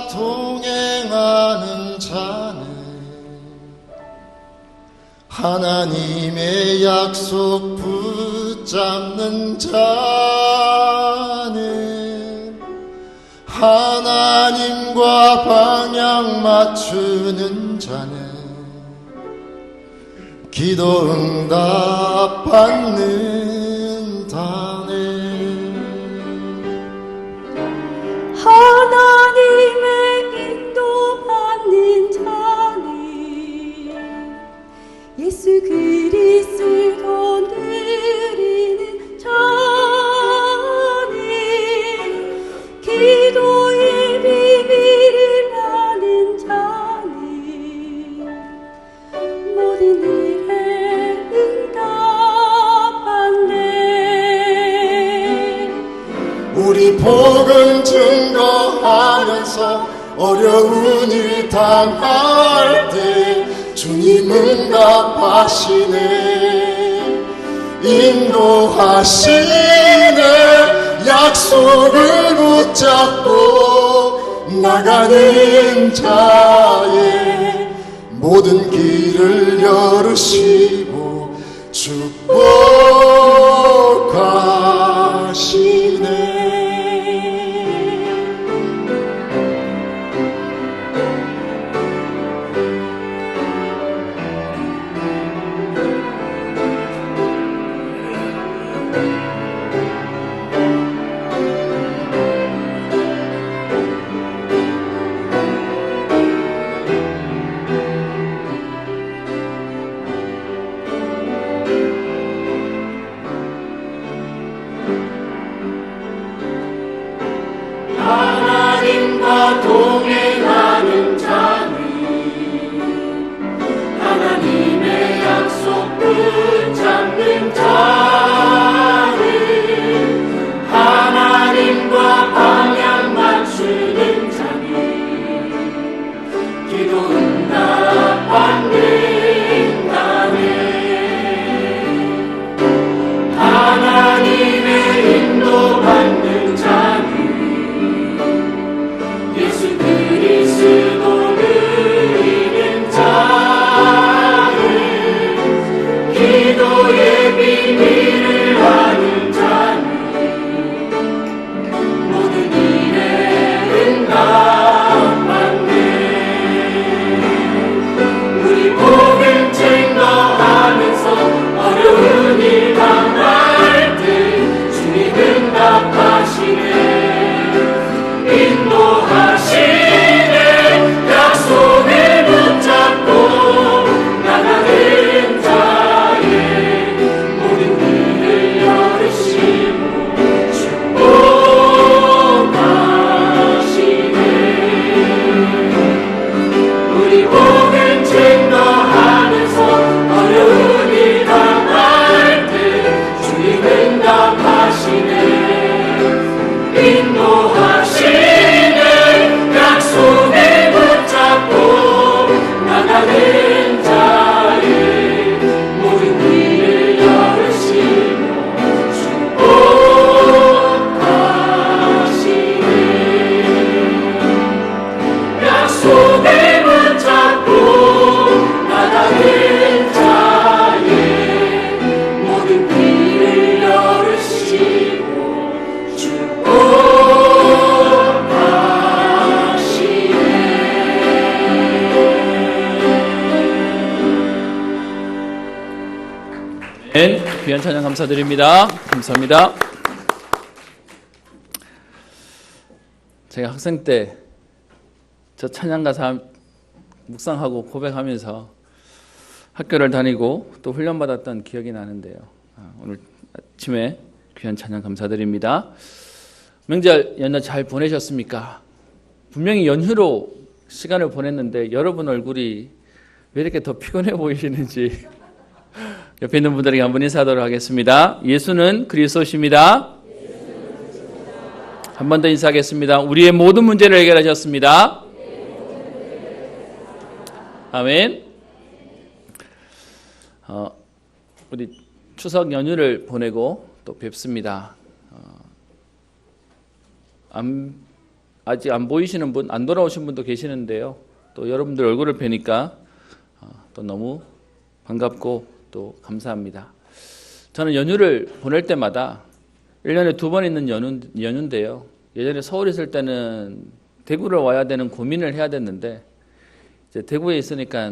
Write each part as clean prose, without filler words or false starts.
동행하는 자는 하나님의 약속 붙잡는 자는 하나님과 방향 맞추는 자는 기도 응답 받는다네. 하나님의 인도받는 자는 예수 그리스도 누리는 자는 기도의 비밀을 아는 자는 모든 일에 응답받네. 우리 복음 증거하면서 어려운 일 당할 때 주님 응답하시네. 인도하시네. 약속을 붙잡고 나가는 자의 모든 길을 열으시고 축복하시네. 하나님과 동행하는 자는 하나님의 약속 붙잡는 자는 하나님과 방향 맞추는 자는 기도 응답 받는다네. 하나님의 인도 받는 자는 그리스도 누리는 자는 기도의 비밀을 아는 자는 모든 일에 응답받네. 우리 복음 증거하면서 어려운 일 당할 때 주님 응답하시네. 인도하시네. 약속을 붙잡고 나가는 자의 모든 길을 열으시고 축복하시네. 우리 복음 증거하면서 어려운 일 당할 때 주님 응답하시네. 인도하시네. 약속을 붙잡고 나가는 자의 모든 길을 열으시고 축복하시네. 약속을 붙잡고 나가는 자의 모든 길을 열으시고 귀한 찬양 감사드립니다. 감사합니다. 제가 학생 때 저 찬양 가사 묵상하고 고백하면서 학교를 다니고 또 훈련받았던 기억이 나는데요. 오늘 아침에 귀한 찬양 감사드립니다. 명절 연휴 잘 보내셨습니까? 분명히 연휴로 시간을 보냈는데 여러분 얼굴이 왜 이렇게 더 피곤해 보이시는지 옆에 있는 분들에게 한번 인사하도록 하겠습니다. 예수는 그리스도십니다. 한 번 더 인사하겠습니다. 우리의 모든 문제를 해결하셨습니다. 아멘. 우리 추석 연휴를 보내고 또 뵙습니다. 안 아직 안 보이시는 분, 안 돌아오신 분도 계시는데요. 또 여러분들 얼굴을 뵈니까 또 너무 반갑고 또 감사합니다. 저는 연휴를 보낼 때마다 1년에 2번 있는 연휴인데요. 예전에 서울에 있을 때는 대구를 와야 되는 고민을 해야 됐는데 이제 대구에 있으니까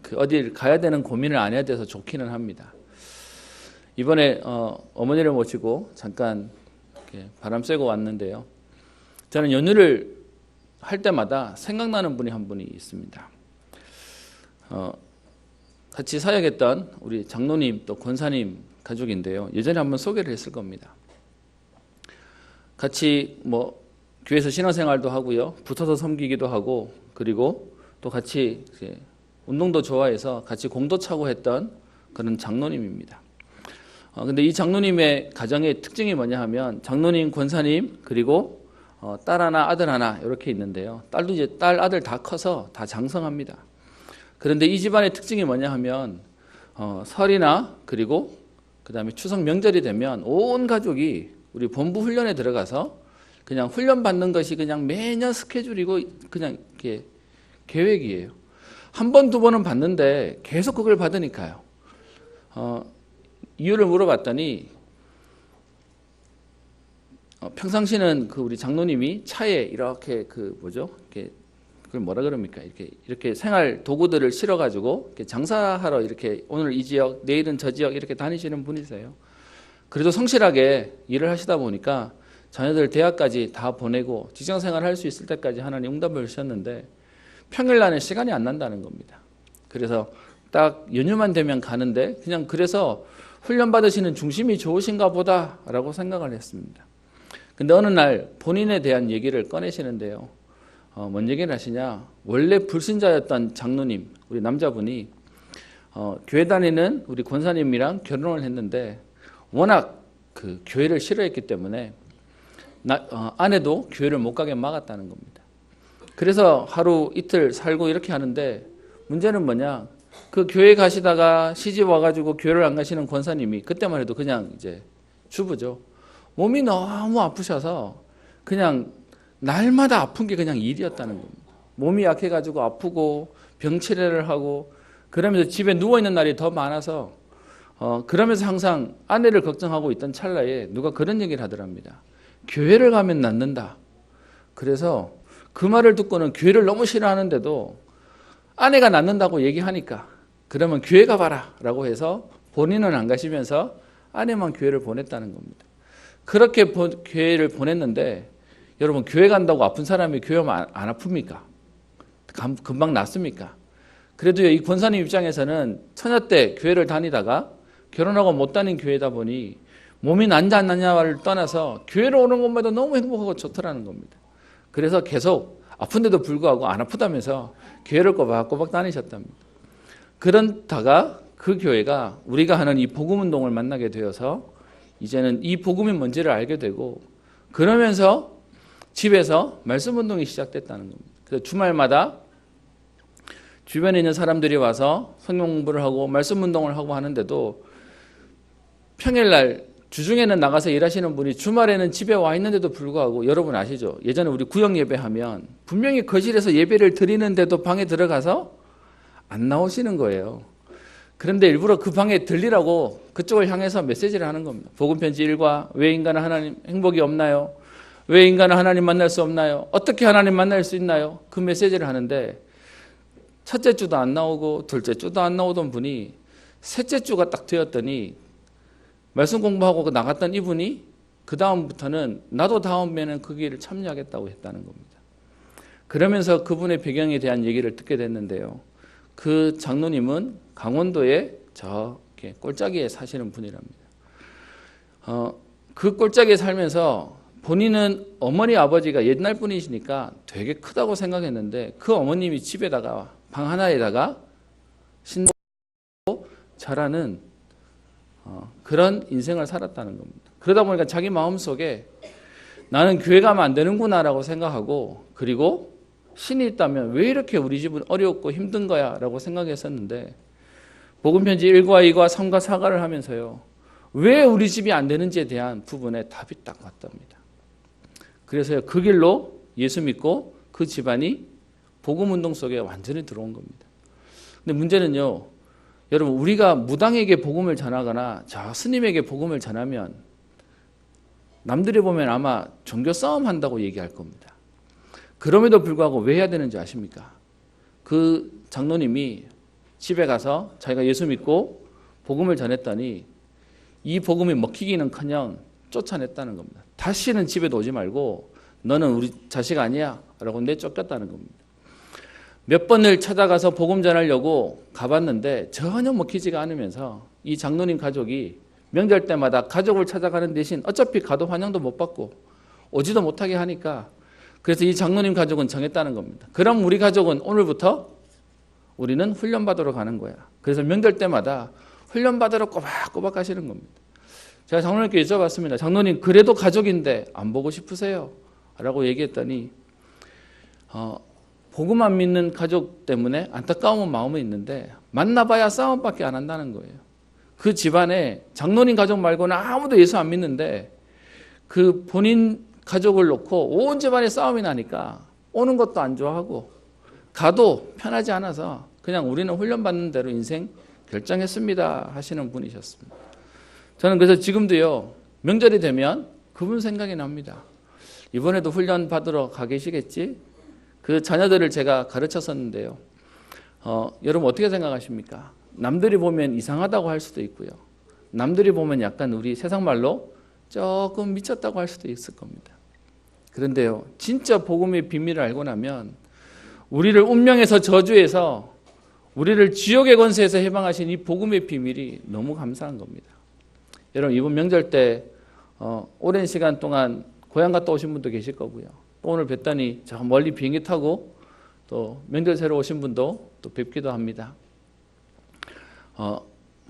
그 어딜 가야 되는 고민을 안 해야 돼서 좋기는 합니다. 이번에 어머니를 모시고 잠깐 이렇게 바람 쐬고 왔는데요. 저는 연휴를 할 때마다 생각나는 분이 한 분이 있습니다. 같이 사역했던 우리 장로님 또 권사님 가족인데요. 예전에 한번 소개를 했을 겁니다. 같이 뭐 교회에서 신앙생활도 하고요. 붙어서 섬기기도 하고 그리고 또 같이 운동도 좋아해서 같이 공도 차고 했던 그런 장로님입니다. 근데 이 장로님의 가정의 특징이 뭐냐 하면 장로님, 권사님 그리고 딸 하나, 아들 하나 이렇게 있는데요. 딸도 이제 딸, 아들 다 커서 다 장성합니다. 그런데 이 집안의 특징이 뭐냐 하면 설이나 그리고 그다음에 추석 명절이 되면 온 가족이 우리 본부 훈련에 들어가서 그냥 훈련 받는 것이 그냥 매년 스케줄이고 그냥 이렇게 계획이에요. 한 번, 두 번은 받는데 계속 그걸 받으니까요. 이유를 물어봤더니 평상시는 그 우리 장로님이 차에 이렇게 이렇게 그걸 뭐라 그럽니까? 이렇게 생활 도구들을 실어가지고 이렇게 장사하러 이렇게 오늘 이 지역, 내일은 저 지역 이렇게 다니시는 분이세요. 그래도 성실하게 일을 하시다 보니까 자녀들 대학까지 다 보내고 직장생활 할 수 있을 때까지 하나님 응답을 주셨는데 평일날은 시간이 안 난다는 겁니다. 그래서 딱 연휴만 되면 가는데 그냥 그래서 훈련 받으시는 중심이 좋으신가 보다라고 생각을 했습니다. 근데 어느 날 본인에 대한 얘기를 꺼내시는데요. 뭔 얘기를 하시냐? 원래 불신자였던 장로님, 우리 남자분이 교회 다니는 우리 권사님이랑 결혼을 했는데 워낙 그 교회를 싫어했기 때문에 아내도 교회를 못 가게 막았다는 겁니다. 그래서 하루 이틀 살고 이렇게 하는데 문제는 뭐냐? 그 교회 가시다가 시집 와가지고 교회를 안 가시는 권사님이 그때만 해도 그냥 이제 주부죠. 몸이 너무 아프셔서 그냥 날마다 아픈 게 그냥 일이었다는 겁니다. 몸이 약해가지고 아프고 병치레를 하고 그러면서 집에 누워있는 날이 더 많아서 그러면서 항상 아내를 걱정하고 있던 찰나에 누가 그런 얘기를 하더랍니다. 교회를 가면 낫는다. 그래서 그 말을 듣고는 교회를 너무 싫어하는데도 아내가 낫는다고 얘기하니까 그러면 교회 가봐라 라고 해서 본인은 안 가시면서 아내만 교회를 보냈다는 겁니다. 그렇게 교회를 보냈는데 여러분 교회 간다고 아픈 사람이 교회 오면 안 아픕니까? 금방 낫습니까? 그래도 이 권사님 입장에서는 처녀 때 교회를 다니다가 결혼하고 못 다닌 교회다 보니 몸이 낫냐 안 낫냐를 떠나서 교회로 오는 것마다 너무 행복하고 좋더라는 겁니다. 그래서 계속 아픈데도 불구하고 안 아프다면서 교회를 꼬박꼬박 다니셨답니다. 그러다가 그 교회가 우리가 하는 이 복음운동을 만나게 되어서 이제는 이 복음이 뭔지를 알게 되고 그러면서 집에서 말씀운동이 시작됐다는 겁니다. 그래서 주말마다 주변에 있는 사람들이 와서 성경 공부를 하고 말씀운동을 하고 하는데도 평일날 주중에는 나가서 일하시는 분이 주말에는 집에 와 있는데도 불구하고 여러분 아시죠? 예전에 우리 구역 예배하면 분명히 거실에서 예배를 드리는데도 방에 들어가서 안 나오시는 거예요. 그런데 일부러 그 방에 들리라고 그쪽을 향해서 메시지를 하는 겁니다. 복음편지 1과 왜 인간은 하나님 행복이 없나요? 왜 인간은 하나님 만날 수 없나요? 어떻게 하나님 만날 수 있나요? 그 메시지를 하는데 첫째 주도 안 나오고 둘째 주도 안 나오던 분이 셋째 주가 딱 되었더니 말씀 공부하고 나갔던 이분이 그 다음부터는 나도 다음에는 그 길을 참여하겠다고 했다는 겁니다. 그러면서 그분의 배경에 대한 얘기를 듣게 됐는데요. 그 장로님은 강원도에 저렇게 꼴짜기에 사시는 분이랍니다. 그 꼴짜기에 살면서 본인은 어머니 아버지가 옛날 분이시니까 되게 크다고 생각했는데 그 어머님이 집에다가 방 하나에다가 신고 자라는 그런 인생을 살았다는 겁니다. 그러다 보니까 자기 마음속에 나는 교회 가면 안 되는구나라고 생각하고 그리고 신이 있다면 왜 이렇게 우리 집은 어렵고 힘든 거야 라고 생각했었는데 복음편지 1과 2과 3과 4과를 하면서요. 왜 우리 집이 안 되는지에 대한 부분에 답이 딱 왔답니다. 그래서 그 길로 예수 믿고 그 집안이 복음 운동 속에 완전히 들어온 겁니다. 근데 문제는요, 여러분 우리가 무당에게 복음을 전하거나 저 스님에게 복음을 전하면 남들이 보면 아마 종교 싸움 한다고 얘기할 겁니다. 그럼에도 불구하고 왜 해야 되는지 아십니까? 그 장로님이 집에 가서 자기가 예수 믿고 복음을 전했더니 이 복음이 먹히기는커녕 쫓아냈다는 겁니다. 다시는 집에도 오지 말고 너는 우리 자식 아니야 라고 내쫓겼다는 겁니다. 몇 번을 찾아가서 복음 전하려고 가봤는데 전혀 먹히지가 않으면서 이 장로님 가족이 명절 때마다 가족을 찾아가는 대신 어차피 가도 환영도 못 받고 오지도 못하게 하니까 그래서 이 장로님 가족은 정했다는 겁니다. 그럼 우리 가족은 오늘부터 우리는 훈련받으러 가는 거야. 그래서 명절 때마다 훈련받으러 꼬박꼬박 가시는 겁니다. 제가 장로님께 여쭤봤습니다. 장로님 그래도 가족인데 안 보고 싶으세요? 라고 얘기했더니 복음 안 믿는 가족 때문에 안타까운 마음은 있는데 만나봐야 싸움밖에 안 한다는 거예요. 그 집안에 장로님 가족 말고는 아무도 예수 안 믿는데 그 본인 가족을 놓고 온 집안에 싸움이 나니까 오는 것도 안 좋아하고 가도 편하지 않아서 그냥 우리는 훈련받는 대로 인생 결정했습니다 하시는 분이셨습니다. 저는 그래서 지금도요 명절이 되면 그분 생각이 납니다. 이번에도 훈련 받으러 가 계시겠지? 그 자녀들을 제가 가르쳤었는데요. 여러분 어떻게 생각하십니까? 남들이 보면 이상하다고 할 수도 있고요. 남들이 보면 약간 우리 세상 말로 조금 미쳤다고 할 수도 있을 겁니다. 그런데요, 진짜 복음의 비밀을 알고 나면 우리를 운명에서 저주해서 우리를 지옥의 권세에서 해방하신 이 복음의 비밀이 너무 감사한 겁니다. 여러분 이번 명절 때 오랜 시간 동안 고향 갔다 오신 분도 계실 거고요. 또 오늘 뵀더니 저 멀리 비행기 타고 또 명절 새로 오신 분도 또 뵙기도 합니다.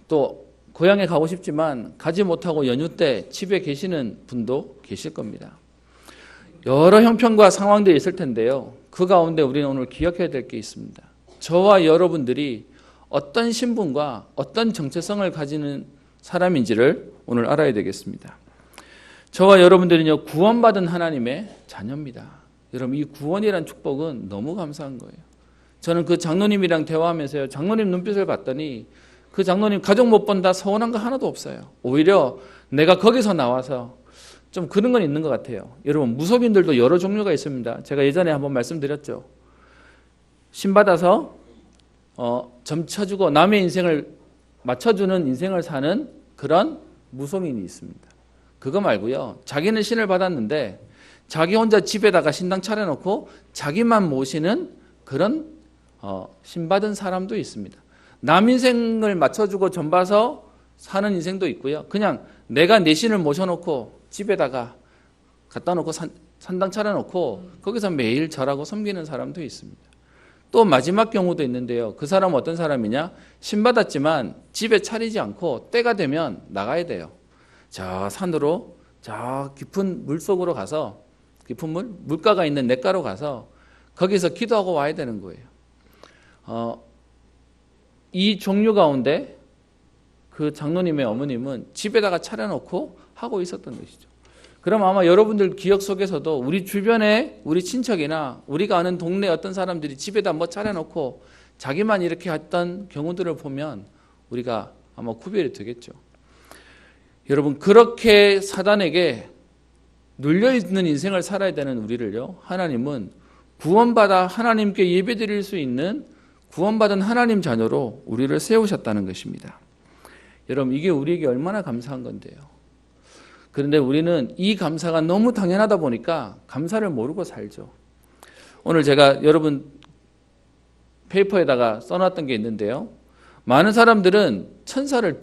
또 고향에 가고 싶지만 가지 못하고 연휴 때 집에 계시는 분도 계실 겁니다. 여러 형편과 상황들이 있을 텐데요. 그 가운데 우리는 오늘 기억해야 될 게 있습니다. 저와 여러분들이 어떤 신분과 어떤 정체성을 가지는 사람인지를 오늘 알아야 되겠습니다. 저와 여러분들은요 구원받은 하나님의 자녀입니다. 여러분 이 구원이란 축복은 너무 감사한 거예요. 저는 그 장로님이랑 대화하면서요 장로님 눈빛을 봤더니 그 장로님 가족 못 본다 서운한 거 하나도 없어요. 오히려 내가 거기서 나와서 좀 그런 건 있는 것 같아요. 여러분 무속인들도 여러 종류가 있습니다. 제가 예전에 한번 말씀드렸죠. 신받아서 점 쳐주고 남의 인생을 맞춰주는 인생을 사는 그런 무속인이 있습니다. 그거 말고요. 자기는 신을 받았는데 자기 혼자 집에다가 신당 차려놓고 자기만 모시는 그런 신받은 사람도 있습니다. 남 인생을 맞춰주고 점 봐서 사는 인생도 있고요. 그냥 내가 내 신을 모셔놓고 집에다가 갖다 놓고 산당 차려놓고 거기서 매일 절하고 섬기는 사람도 있습니다. 또 마지막 경우도 있는데요. 그 사람은 어떤 사람이냐? 신받았지만 집에 차리지 않고 때가 되면 나가야 돼요. 저 산으로 저 깊은 물속으로 가서 깊은 물가가 있는 냇가로 가서 거기서 기도하고 와야 되는 거예요. 이 종류 가운데 그 장로님의 어머님은 집에다가 차려놓고 하고 있었던 것이죠. 그럼 아마 여러분들 기억 속에서도 우리 주변에 우리 친척이나 우리가 아는 동네 어떤 사람들이 집에다 뭐 차려놓고 자기만 이렇게 했던 경우들을 보면 우리가 아마 구별이 되겠죠. 여러분 그렇게 사단에게 눌려있는 인생을 살아야 되는 우리를요 하나님은 구원받아 하나님께 예배드릴 수 있는 구원받은 하나님 자녀로 우리를 세우셨다는 것입니다. 여러분 이게 우리에게 얼마나 감사한 건데요. 그런데 우리는 이 감사가 너무 당연하다 보니까 감사를 모르고 살죠. 오늘 제가 여러분 페이퍼에다가 써놨던 게 있는데요. 많은 사람들은 천사를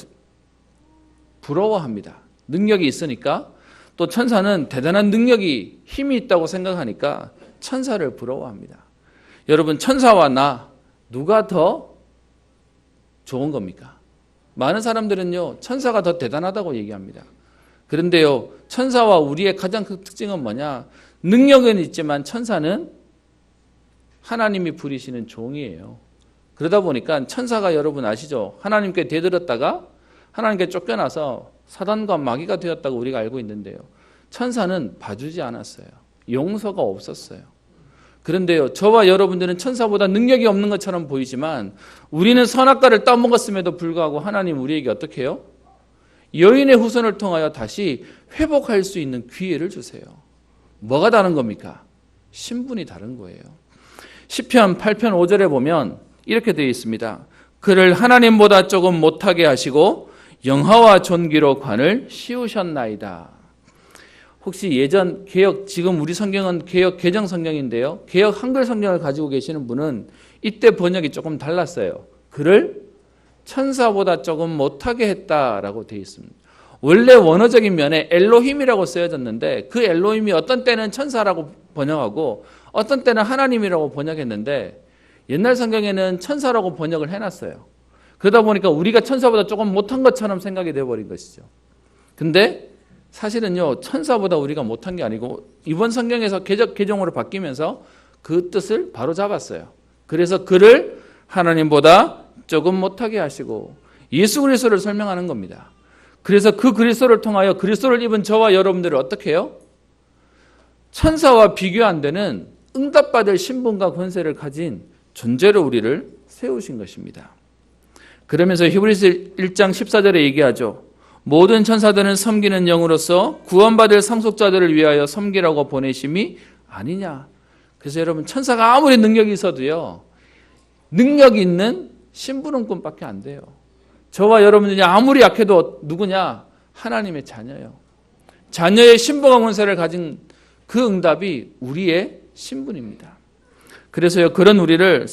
부러워합니다. 능력이 있으니까 또 천사는 대단한 능력이 힘이 있다고 생각하니까 천사를 부러워합니다. 여러분 천사와 나 누가 더 좋은 겁니까? 많은 사람들은요 천사가 더 대단하다고 얘기합니다. 그런데요 천사와 우리의 가장 큰 특징은 뭐냐? 능력은 있지만 천사는 하나님이 부리시는 종이에요. 그러다 보니까 천사가 여러분 아시죠? 하나님께 대들었다가 하나님께 쫓겨나서 사단과 마귀가 되었다고 우리가 알고 있는데요. 천사는 봐주지 않았어요. 용서가 없었어요. 그런데요, 저와 여러분들은 천사보다 능력이 없는 것처럼 보이지만 우리는 선악과를 따먹었음에도 불구하고 하나님 우리에게 어떻게 해요? 여인의 후손을 통하여 다시 회복할 수 있는 기회를 주세요. 뭐가 다른 겁니까? 신분이 다른 거예요. 시편 8편 5절에 보면 이렇게 되어 있습니다. 그를 하나님보다 조금 못하게 하시고 영화와 존귀로 관을 씌우셨나이다. 혹시 예전 개역, 지금 우리 성경은 개역 개정 성경인데요. 개역 한글 성경을 가지고 계시는 분은 이때 번역이 조금 달랐어요. 그를 천사보다 조금 못하게 했다라고 되어 있습니다. 원래 원어적인 면에 엘로힘이라고 쓰여졌는데 그 엘로힘이 어떤 때는 천사라고 번역하고 어떤 때는 하나님이라고 번역했는데 옛날 성경에는 천사라고 번역을 해놨어요. 그러다 보니까 우리가 천사보다 조금 못한 것처럼 생각이 되어버린 것이죠. 근데 사실은요, 천사보다 우리가 못한 게 아니고 이번 성경에서 개정으로 바뀌면서 그 뜻을 바로 잡았어요. 그래서 그를 하나님보다 조금 못하게 하시고 예수 그리스도를 설명하는 겁니다. 그래서 그 그리스도를 통하여 그리스도를 입은 저와 여러분들을 어떻게 해요? 천사와 비교 안 되는 응답받을 신분과 권세를 가진 존재로 우리를 세우신 것입니다. 그러면서 히브리서 1장 14절에 얘기하죠. 모든 천사들은 섬기는 영으로서 구원받을 상속자들을 위하여 섬기라고 보내심이 아니냐. 그래서 여러분 천사가 아무리 능력이 있어도요. 능력이 있는 심부름꾼밖에 안 돼요. 저와 여러분들이 아무리 약해도 누구냐? 하나님의 자녀예요. 자녀의 신분과 권세를 가진 그 응답이 우리의 신분입니다. 그래서요 그런 우리를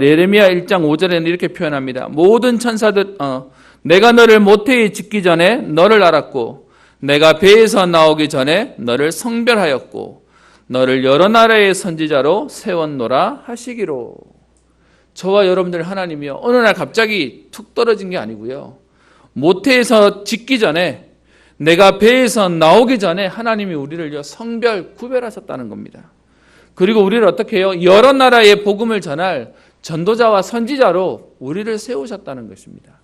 예레미야 1장 5절에는 이렇게 표현합니다. 모든 천사들 내가 너를 모태에 짓기 전에 너를 알았고 내가 배에서 나오기 전에 너를 성별하였고 너를 여러 나라의 선지자로 세웠노라 하시기로. 저와 여러분들 하나님이요 어느 날 갑자기 툭 떨어진 게 아니고요. 모태에서 짓기 전에 내가 배에서 나오기 전에 하나님이 우리를 성별 구별하셨다는 겁니다. 그리고 우리를 어떻게 해요? 여러 나라의 복음을 전할 전도자와 선지자로 우리를 세우셨다는 것입니다.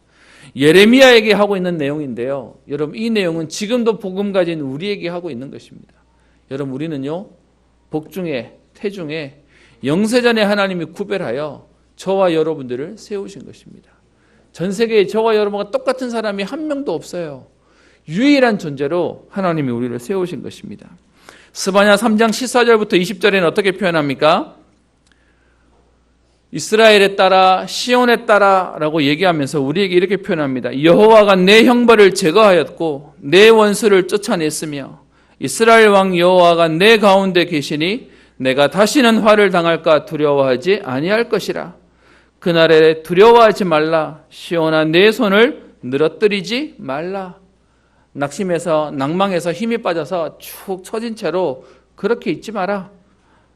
예레미야에게 하고 있는 내용인데요. 여러분 이 내용은 지금도 복음 가진 우리에게 하고 있는 것입니다. 여러분 우리는요. 복중에 태중에 영세전에 하나님이 구별하여 저와 여러분들을 세우신 것입니다. 전 세계에 저와 여러분과 똑같은 사람이 한 명도 없어요. 유일한 존재로 하나님이 우리를 세우신 것입니다. 스바냐 3장 14절부터 20절에는 어떻게 표현합니까? 이스라엘에 따라 시온에 따라라고 얘기하면서 우리에게 이렇게 표현합니다. 여호와가 내 형벌을 제거하였고 내 원수를 쫓아냈으며 이스라엘 왕 여호와가 내 가운데 계시니 내가 다시는 화를 당할까 두려워하지 아니할 것이라. 그날에 두려워하지 말라. 시온아 내 손을 늘어뜨리지 말라. 낙심해서 낭망해서 힘이 빠져서 축 처진 채로 그렇게 있지 마라.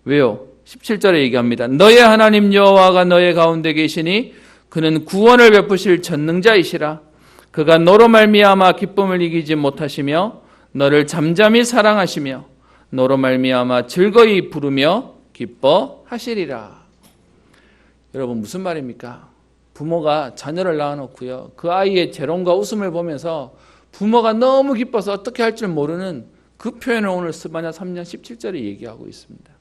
왜요? 17절에 얘기합니다. 너의 하나님 여호와가 너의 가운데 계시니 그는 구원을 베푸실 전능자이시라. 그가 너로 말미암아 기쁨을 이기지 못하시며 너를 잠잠히 사랑하시며 너로 말미암아 즐거이 부르며 기뻐하시리라. 여러분 무슨 말입니까? 부모가 자녀를 낳아놓고요. 그 아이의 재롱과 웃음을 보면서 부모가 너무 기뻐서 어떻게 할 줄 모르는 그 표현을 오늘 스바냐 3장 17절에 얘기하고 있습니다.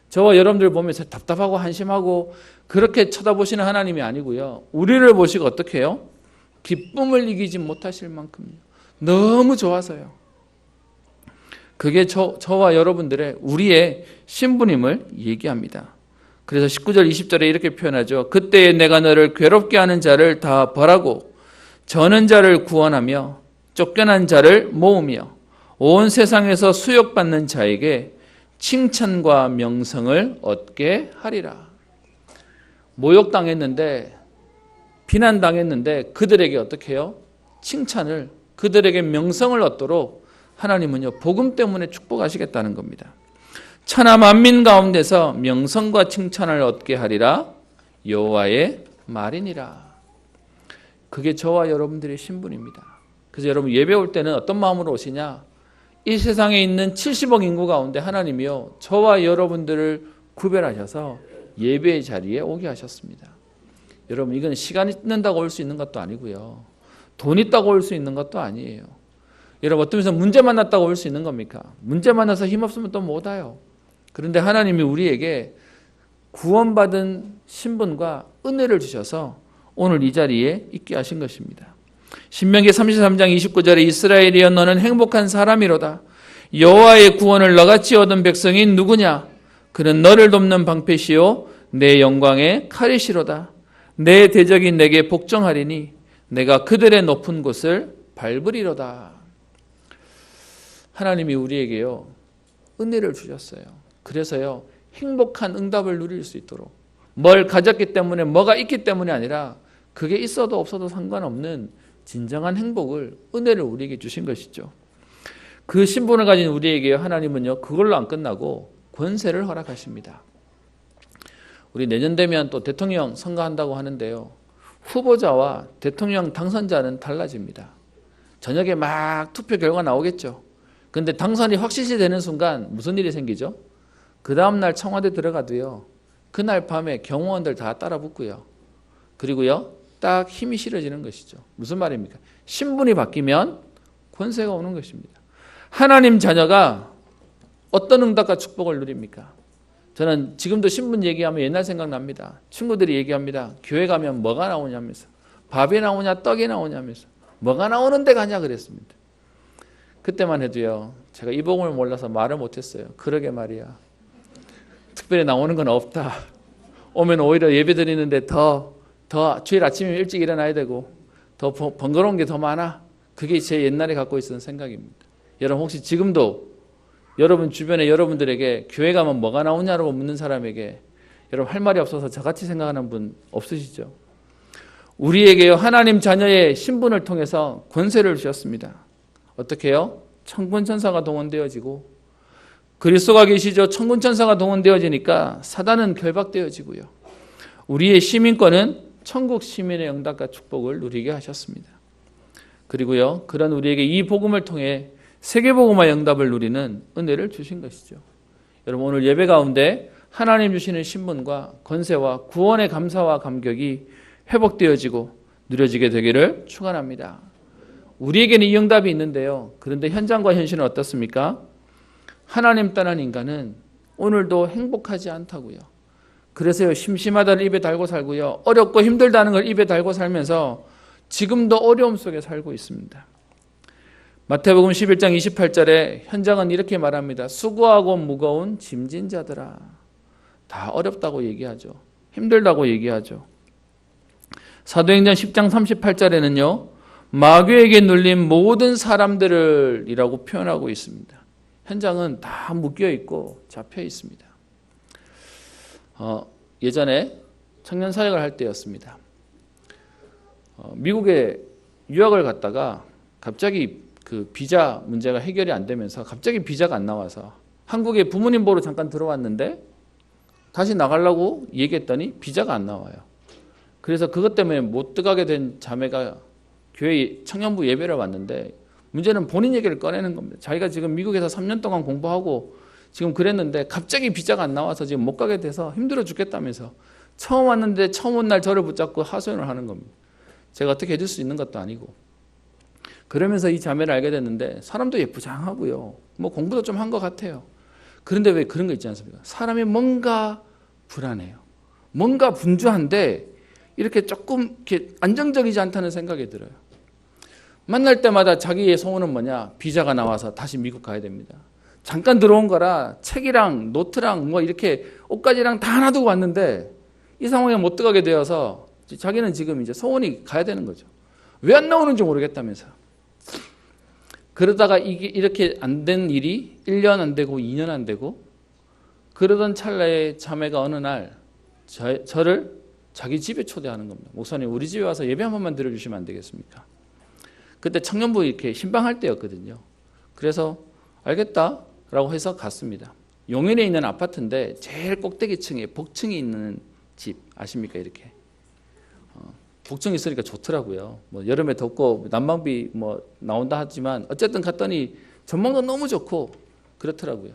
저와 여러분들 보면서 답답하고 한심하고 그렇게 쳐다보시는 하나님이 아니고요. 우리를 보시고 어떻게 해요? 기쁨을 이기지 못하실 만큼요. 너무 좋아서요. 그게 저와 여러분들의 우리의 신분임을 얘기합니다. 그래서 19절 20절에 이렇게 표현하죠. 그때에 내가 너를 괴롭게 하는 자를 다 벌하고 저는 자를 구원하며 쫓겨난 자를 모으며 온 세상에서 수욕받는 자에게 칭찬과 명성을 얻게 하리라. 모욕당했는데 비난당했는데 그들에게 어떻게 해요? 칭찬을 그들에게 명성을 얻도록 하나님은요 복음 때문에 축복하시겠다는 겁니다. 천하 만민 가운데서 명성과 칭찬을 얻게 하리라. 여호와의 말이니라. 그게 저와 여러분들의 신분입니다. 그래서 여러분 예배 올 때는 어떤 마음으로 오시냐? 이 세상에 있는 70억 인구 가운데 하나님이요 저와 여러분들을 구별하셔서 예배의 자리에 오게 하셨습니다. 여러분 이건 시간 있는다고 올 수 있는 것도 아니고요. 돈 있다고 올 수 있는 것도 아니에요. 여러분 어떤 면에서 문제 만났다고 올 수 있는 겁니까? 문제 만나서 힘없으면 또 못 와요. 그런데 하나님이 우리에게 구원받은 신분과 은혜를 주셔서 오늘 이 자리에 있게 하신 것입니다. 신명기 33장 29절에 이스라엘이여 너는 행복한 사람이로다. 여호와의 구원을 너같이 얻은 백성이 누구냐? 그는 너를 돕는 방패시요 내 영광의 칼이시로다. 내 대적이 내게 복종하리니 내가 그들의 높은 곳을 밟으리로다. 하나님이 우리에게요 은혜를 주셨어요. 그래서요 행복한 응답을 누릴 수 있도록, 뭘 가졌기 때문에 뭐가 있기 때문이 아니라 그게 있어도 없어도 상관없는 진정한 행복을, 은혜를 우리에게 주신 것이죠. 그 신분을 가진 우리에게 하나님은요 그걸로 안 끝나고 권세를 허락하십니다. 우리 내년 되면 또 대통령 선거한다고 하는데요, 후보자와 대통령 당선자는 달라집니다. 저녁에 막 투표 결과 나오겠죠. 근데 당선이 확실시 되는 순간 무슨 일이 생기죠? 그 다음날 청와대 들어가도요 그날 밤에 경호원들 다 따라 붙고요, 그리고요 딱 힘이 실어지는 것이죠. 무슨 말입니까? 신분이 바뀌면 권세가 오는 것입니다. 하나님 자녀가 어떤 응답과 축복을 누립니까? 저는 지금도 신분 얘기하면 옛날 생각납니다. 친구들이 얘기합니다. 교회 가면 뭐가 나오냐면서, 밥이 나오냐 떡이 나오냐면서, 뭐가 나오는데 가냐 그랬습니다. 그때만 해도요 제가 이 복음을 몰라서 말을 못했어요. 그러게 말이야, 특별히 나오는 건 없다. 오면 오히려 예배 드리는데 더 주일 아침에 일찍 일어나야 되고 더 번거로운 게 더 많아. 그게 제 옛날에 갖고 있었던 생각입니다. 여러분 혹시 지금도 여러분 주변에 여러분들에게 교회 가면 뭐가 나오냐고 묻는 사람에게 여러분 할 말이 없어서 저같이 생각하는 분 없으시죠? 우리에게요 하나님 자녀의 신분을 통해서 권세를 주셨습니다. 어떻게 해요? 천군천사가 동원되어지고, 그리스도가 계시죠. 천군천사가 동원되어지니까 사단은 결박되어지고요, 우리의 시민권은 천국 시민의 응답과 축복을 누리게 하셨습니다. 그리고요 그런 우리에게 이 복음을 통해 세계복음화 응답을 누리는 은혜를 주신 것이죠. 여러분 오늘 예배 가운데 하나님 주시는 신분과 권세와 구원의 감사와 감격이 회복되어지고 누려지게 되기를 축원합니다. 우리에게는 이 응답이 있는데요, 그런데 현장과 현실은 어떻습니까? 하나님 떠난 인간은 오늘도 행복하지 않다고요. 그래서요 심심하다를 입에 달고 살고요, 어렵고 힘들다는 걸 입에 달고 살면서 지금도 어려움 속에 살고 있습니다. 마태복음 11장 28절에 현장은 이렇게 말합니다. 수고하고 무거운 짐진 자들아. 다 어렵다고 얘기하죠. 힘들다고 얘기하죠. 사도행전 10장 38절에는요 마귀에게 눌린 모든 사람들을 이라고 표현하고 있습니다. 현장은 다 묶여 있고 잡혀 있습니다. 예전에 청년 사역을 할 때였습니다. 미국에 유학을 갔다가 갑자기 그 비자 문제가 해결이 안 되면서 갑자기 비자가 안 나와서 한국에 부모님 보러 잠깐 들어왔는데 다시 나가려고 얘기했더니 비자가 안 나와요. 그래서 그것 때문에 못 들어가게 된 자매가 교회 청년부 예배를 왔는데, 문제는 본인 얘기를 꺼내는 겁니다. 자기가 지금 미국에서 3년 동안 공부하고 지금 그랬는데 갑자기 비자가 안 나와서 지금 못 가게 돼서 힘들어 죽겠다면서 처음 왔는데 처음 온 날 저를 붙잡고 하소연을 하는 겁니다. 제가 어떻게 해줄 수 있는 것도 아니고. 그러면서 이 자매를 알게 됐는데 사람도 예쁘장하고요, 뭐 공부도 좀 한 것 같아요. 그런데 왜 그런 거 있지 않습니까? 사람이 뭔가 불안해요. 뭔가 분주한데 이렇게 조금 이렇게 안정적이지 않다는 생각이 들어요. 만날 때마다 자기의 소원은 뭐냐? 비자가 나와서 다시 미국 가야 됩니다. 잠깐 들어온 거라 책이랑 노트랑 뭐 이렇게 옷가지랑 다 놔두고 왔는데 이 상황에 못 들어가게 되어서 자기는 지금 이제 소원이 가야 되는 거죠. 왜 안 나오는지 모르겠다면서. 그러다가 이게 이렇게 안 된 일이 1년 안 되고 2년 안 되고, 그러던 찰나에 자매가 어느 날 저를 자기 집에 초대하는 겁니다. 목사님 우리 집에 와서 예배 한 번만 드려주시면 안 되겠습니까? 그때 청년부 이렇게 신방할 때였거든요. 그래서 알겠다라고 해서 갔습니다. 용인에 있는 아파트인데 제일 꼭대기층에 복층이 있는 집 아십니까? 이렇게 복층 있으니까 좋더라고요. 뭐 여름에 덥고 난방비 뭐 나온다 하지만 어쨌든 갔더니 전망도 너무 좋고 그렇더라고요.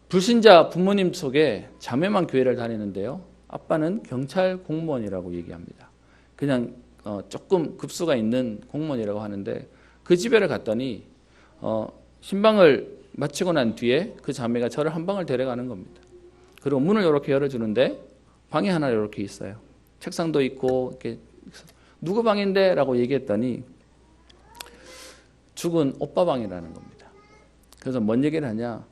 불신자 부모님 속에 자매만 교회를 다니는데요, 아빠는 경찰 공무원이라고 얘기합니다. 그냥 조금 급수가 있는 공무원이라고 하는데 그 집에를 갔더니 신방을 마치고 난 뒤에 그 자매가 저를 한 방을 데려가는 겁니다. 그리고 문을 이렇게 열어주는데 방이 하나 이렇게 있어요. 책상도 있고 이렇게 누구 방인데? 라고 얘기했더니 죽은 오빠 방이라는 겁니다. 그래서 뭔 얘기를 하냐,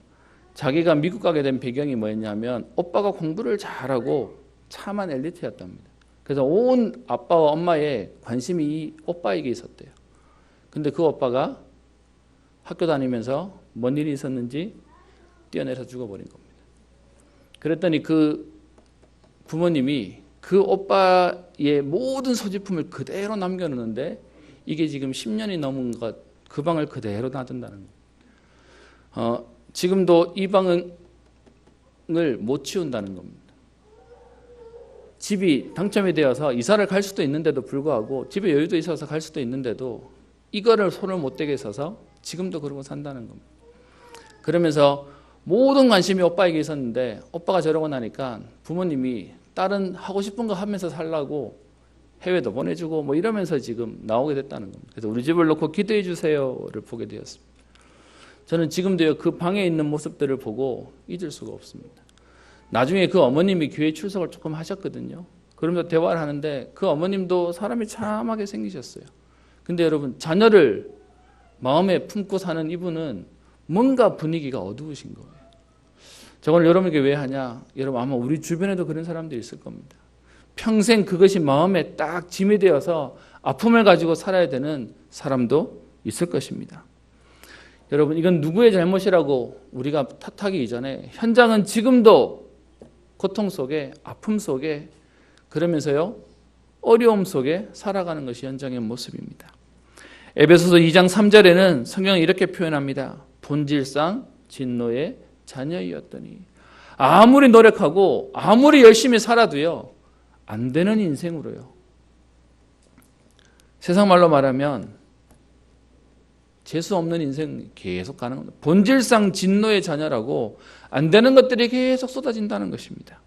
자기가 미국 가게 된 배경이 뭐였냐면 오빠가 공부를 잘하고 참한 엘리트였답니다. 그래서 온 아빠와 엄마의 관심이 이 오빠에게 있었대요. 근데 그 오빠가 학교 다니면서 뭔 일이 있었는지 뛰어내려서 죽어버린 겁니다. 그랬더니 그 부모님이 그 오빠의 모든 소지품을 그대로 남겨놓는데 이게 지금 10년이 넘은 것, 그 방을 그대로 놔둔다는 거예요. 지금도 이 방을 못 치운다는 겁니다. 집이 당첨이 되어서 이사를 갈 수도 있는데도 불구하고 집에 여유도 있어서 갈 수도 있는데도 이거를 손을 못 대게 있어서 지금도 그러고 산다는 겁니다. 그러면서 모든 관심이 오빠에게 있었는데 오빠가 저러고 나니까 부모님이 딸은 하고 싶은 거 하면서 살라고 해외도 보내주고 뭐 이러면서 지금 나오게 됐다는 겁니다. 그래서 우리 집을 놓고 기도해 주세요를 보게 되었습니다. 저는 지금도요 그 방에 있는 모습들을 보고 잊을 수가 없습니다. 나중에 그 어머님이 교회 출석을 조금 하셨거든요. 그러면서 대화를 하는데 그 어머님도 사람이 참하게 생기셨어요. 근데 여러분 자녀를 마음에 품고 사는 이분은 뭔가 분위기가 어두우신 거예요. 저걸 여러분에게 왜 하냐? 여러분 아마 우리 주변에도 그런 사람들이 있을 겁니다. 평생 그것이 마음에 딱 짐이 되어서 아픔을 가지고 살아야 되는 사람도 있을 것입니다. 여러분 이건 누구의 잘못이라고 우리가 탓하기 이전에 현장은 지금도 고통 속에 아픔 속에 그러면서요 어려움 속에 살아가는 것이 현장의 모습입니다. 에베소서 2장 3절에는 성경이 이렇게 표현합니다. 본질상 진노의 자녀이었더니 아무리 노력하고 아무리 열심히 살아도요 안 되는 인생으로요. 세상 말로 말하면 재수 없는 인생 계속 가는 겁니다. 본질상 진노의 자녀라고 안 되는 것들이 계속 쏟아진다는 것입니다.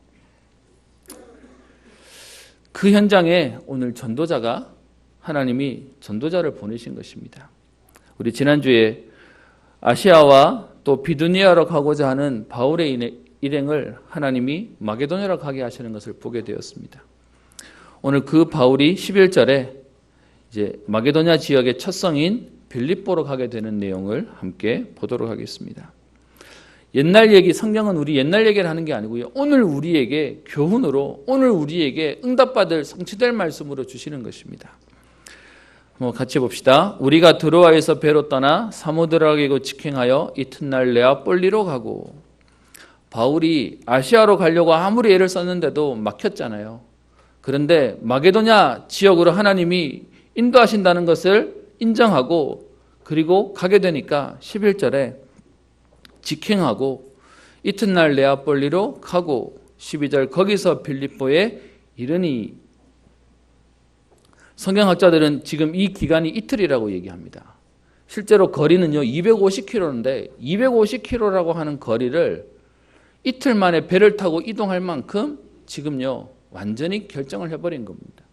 그 현장에 오늘 전도자가 하나님이 전도자를 보내신 것입니다. 우리 지난주에 아시아와 또 비두니아로 가고자 하는 바울의 일행을 하나님이 마게도냐로 가게 하시는 것을 보게 되었습니다. 오늘 그 바울이 11절에 이제 마게도냐 지역의 첫 성인 빌립보로 가게 되는 내용을 함께 보도록 하겠습니다. 옛날 얘기, 성경은 우리 옛날 얘기를 하는 게 아니고요. 오늘 우리에게 교훈으로, 오늘 우리에게 응답받을 성취될 말씀으로 주시는 것입니다. 같이 봅시다. 우리가 드로아에서 배로 떠나 사모드라게로 직행하여 이튿날 네아폴리로 가고, 바울이 아시아로 가려고 아무리 애를 썼는데도 막혔잖아요. 그런데 마게도냐 지역으로 하나님이 인도하신다는 것을 인정하고 그리고 가게 되니까 11절에 직행하고 이튿날 네아폴리로 가고 12절 거기서 빌립보에 이르니, 성경학자들은 지금 이 기간이 이틀이라고 얘기합니다. 실제로 거리는요 250km인데 250km라고 하는 거리를 이틀 만에 배를 타고 이동할 만큼 지금요 완전히 결정을 해버린 겁니다.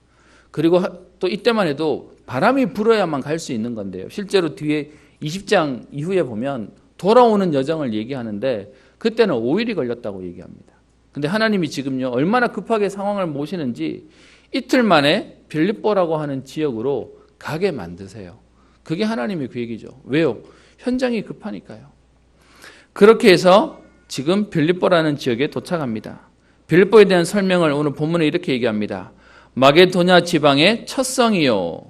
그리고 또 이때만 해도 바람이 불어야만 갈 수 있는 건데요. 실제로 뒤에 20장 이후에 보면 돌아오는 여정을 얘기하는데 그때는 5일이 걸렸다고 얘기합니다. 근데 하나님이 지금요 얼마나 급하게 상황을 모시는지 이틀 만에 빌립보라고 하는 지역으로 가게 만드세요. 그게 하나님의 계획이죠. 왜요? 현장이 급하니까요. 그렇게 해서 지금 빌립보라는 지역에 도착합니다. 빌립보에 대한 설명을 오늘 본문에 이렇게 얘기합니다. 마게도냐 지방의 첫 성이요.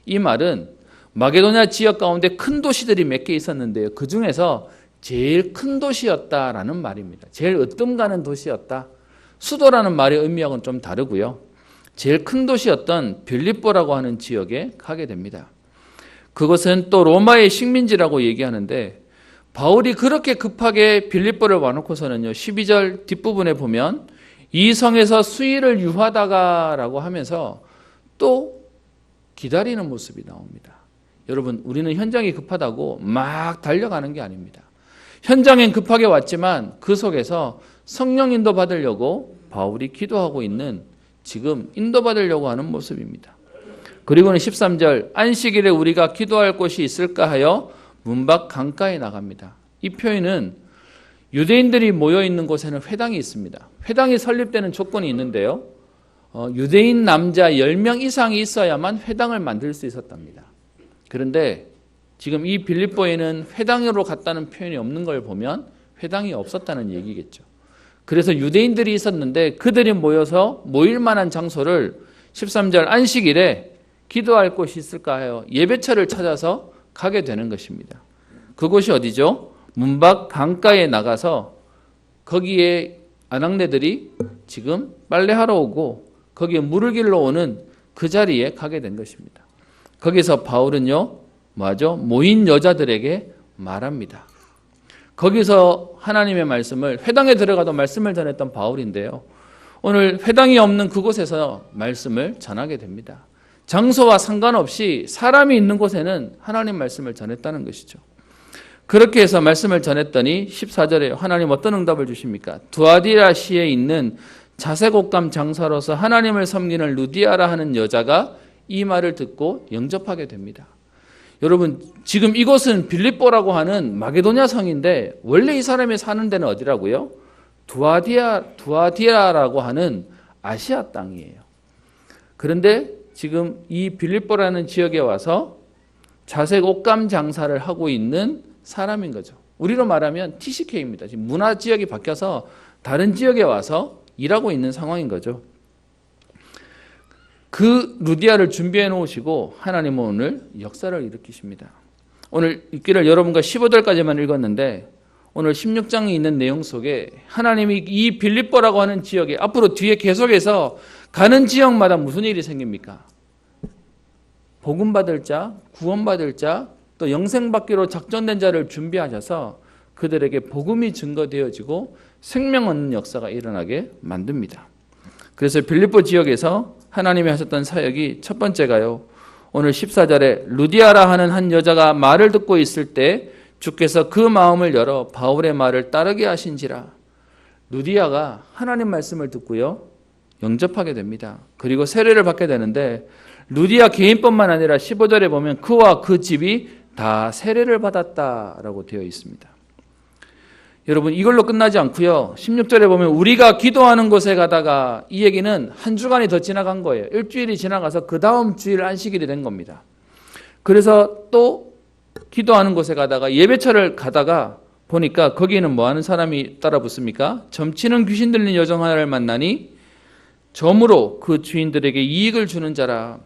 이 말은 마게도냐 지역 가운데 큰 도시들이 몇 개 있었는데요. 그 중에서 제일 큰 도시였다라는 말입니다. 제일 으뜸가는 도시였다. 수도라는 말의 의미하고는 좀 다르고요. 제일 큰 도시였던 빌립보라고 하는 지역에 가게 됩니다. 그것은 또 로마의 식민지라고 얘기하는데 바울이 그렇게 급하게 빌립보를 와놓고서는요 12절 뒷부분에 보면 이 성에서 수일을 유하다가라고 하면서 또 기다리는 모습이 나옵니다. 여러분 우리는 현장이 급하다고 막 달려가는 게 아닙니다. 현장엔 급하게 왔지만 그 속에서 성령 인도 받으려고 바울이 기도하고 있는 지금 인도받으려고 하는 모습입니다. 그리고는 13절 안식일에 우리가 기도할 곳이 있을까 하여 문 밖 강가에 나갑니다. 이 표현은 유대인들이 모여 있는 곳에는 회당이 있습니다. 회당이 설립되는 조건이 있는데요. 유대인 남자 10명 이상이 있어야만 회당을 만들 수 있었답니다. 그런데 지금 이 빌립보에는 회당으로 갔다는 표현이 없는 걸 보면 회당이 없었다는 얘기겠죠. 그래서 유대인들이 있었는데 그들이 모여서 모일 만한 장소를 13절 안식일에 기도할 곳이 있을까 하여 예배처를 찾아서 가게 되는 것입니다. 그곳이 어디죠? 문 밖 강가에 나가서 거기에 아낙네들이 지금 빨래하러 오고 거기에 물을 길러 오는 그 자리에 가게 된 것입니다. 거기서 바울은요, 뭐하죠? 모인 여자들에게 말합니다. 거기서 하나님의 말씀을, 회당에 들어가도 말씀을 전했던 바울인데요. 오늘 회당이 없는 그곳에서 말씀을 전하게 됩니다. 장소와 상관없이 사람이 있는 곳에는 하나님 말씀을 전했다는 것이죠. 그렇게 해서 말씀을 전했더니 14절에 하나님 어떤 응답을 주십니까? 두아디라시에 있는 자색옷감 장사로서 하나님을 섬기는 루디아라 하는 여자가 이 말을 듣고 영접하게 됩니다. 여러분, 지금 이곳은 빌립보라고 하는 마게도냐 성인데 원래 이 사람이 사는 데는 어디라고요? 두아디아라고 하는 아시아 땅이에요. 그런데 지금 이 빌립보라는 지역에 와서 자색 옷감 장사를 하고 있는 사람인 거죠. 우리로 말하면 TCK입니다. 지금 문화 지역이 바뀌어서 다른 지역에 와서 일하고 있는 상황인 거죠. 그 루디아를 준비해 놓으시고 하나님은 오늘 역사를 일으키십니다. 오늘 읽기를 여러분과 15절까지만 읽었는데 오늘 16장에 있는 내용 속에 하나님이 이 빌립보라고 하는 지역에 앞으로 뒤에 계속해서 가는 지역마다 무슨 일이 생깁니까? 복음받을 자, 구원받을 자, 또 영생받기로 작정된 자를 준비하셔서 그들에게 복음이 증거되어지고 생명 얻는 역사가 일어나게 만듭니다. 그래서 빌립보 지역에서 하나님이 하셨던 사역이 첫 번째가요. 오늘 14절에 루디아라 하는 한 여자가 말을 듣고 있을 때 주께서 그 마음을 열어 바울의 말을 따르게 하신지라. 루디아가 하나님 말씀을 듣고요. 영접하게 됩니다. 그리고 세례를 받게 되는데 루디아 개인뿐만 아니라 15절에 보면 그와 그 집이 다 세례를 받았다라고 되어 있습니다. 여러분, 이걸로 끝나지 않고요. 16절에 보면 우리가 기도하는 곳에 가다가 이 얘기는 한 주간이 더 지나간 거예요. 일주일이 지나가서 그 다음 주일 안식일이 된 겁니다. 그래서 또 기도하는 곳에 가다가 예배처를 가다가 보니까 거기에는 뭐 하는 사람이 따라 붙습니까? 점치는 귀신 들린 여종 하나를 만나니 점으로 그 주인들에게 이익을 주는 자라.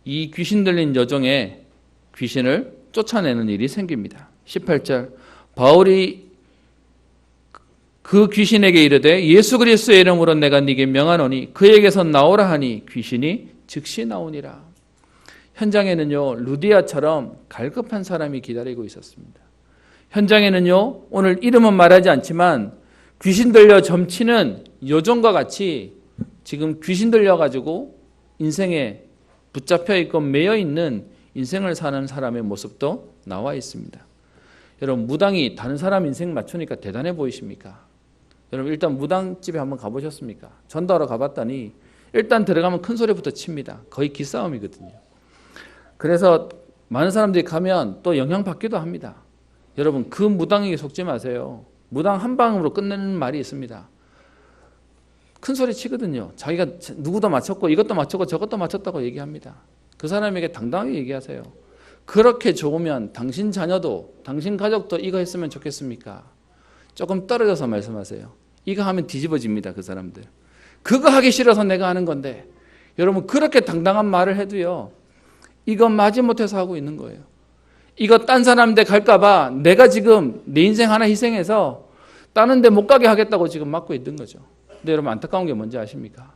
이 귀신 들린 여종의 귀신을 쫓아내는 일이 생깁니다. 18절 바울이 그 귀신에게 이르되 예수 그리스도의 이름으로 내가 네게 명하노니 그에게서 나오라 하니 귀신이 즉시 나오니라. 현장에는요 루디아처럼 갈급한 사람이 기다리고 있었습니다. 현장에는요 오늘 이름은 말하지 않지만 귀신 들려 점치는 여종과 같이 지금 귀신 들려가지고 인생에 붙잡혀 있고 매여 있는 인생을 사는 사람의 모습도 나와 있습니다. 여러분, 무당이 다른 사람 인생 맞추니까 대단해 보이십니까? 여러분, 일단 무당집에 한번 가보셨습니까? 전도하러 가봤더니 일단 들어가면 큰 소리부터 칩니다. 거의 기싸움이거든요. 그래서 많은 사람들이 가면 또 영향받기도 합니다. 여러분, 그 무당에게 속지 마세요. 무당 한 방으로 끝내는 말이 있습니다. 큰 소리 치거든요. 자기가 누구도 맞췄고 이것도 맞췄고 저것도 맞췄다고 얘기합니다. 그 사람에게 당당하게 얘기하세요. 그렇게 좋으면 당신 자녀도 당신 가족도 이거 했으면 좋겠습니까? 조금 떨어져서 말씀하세요. 이거 하면 뒤집어집니다. 그 사람들. 그거 하기 싫어서 내가 하는 건데 여러분 그렇게 당당한 말을 해도요. 이거 마지못해서 하고 있는 거예요. 이거 딴 사람 데 갈까 봐 내가 지금 내 인생 하나 희생해서 다른 데 못 가게 하겠다고 지금 막고 있는 거죠. 근데 여러분 안타까운 게 뭔지 아십니까?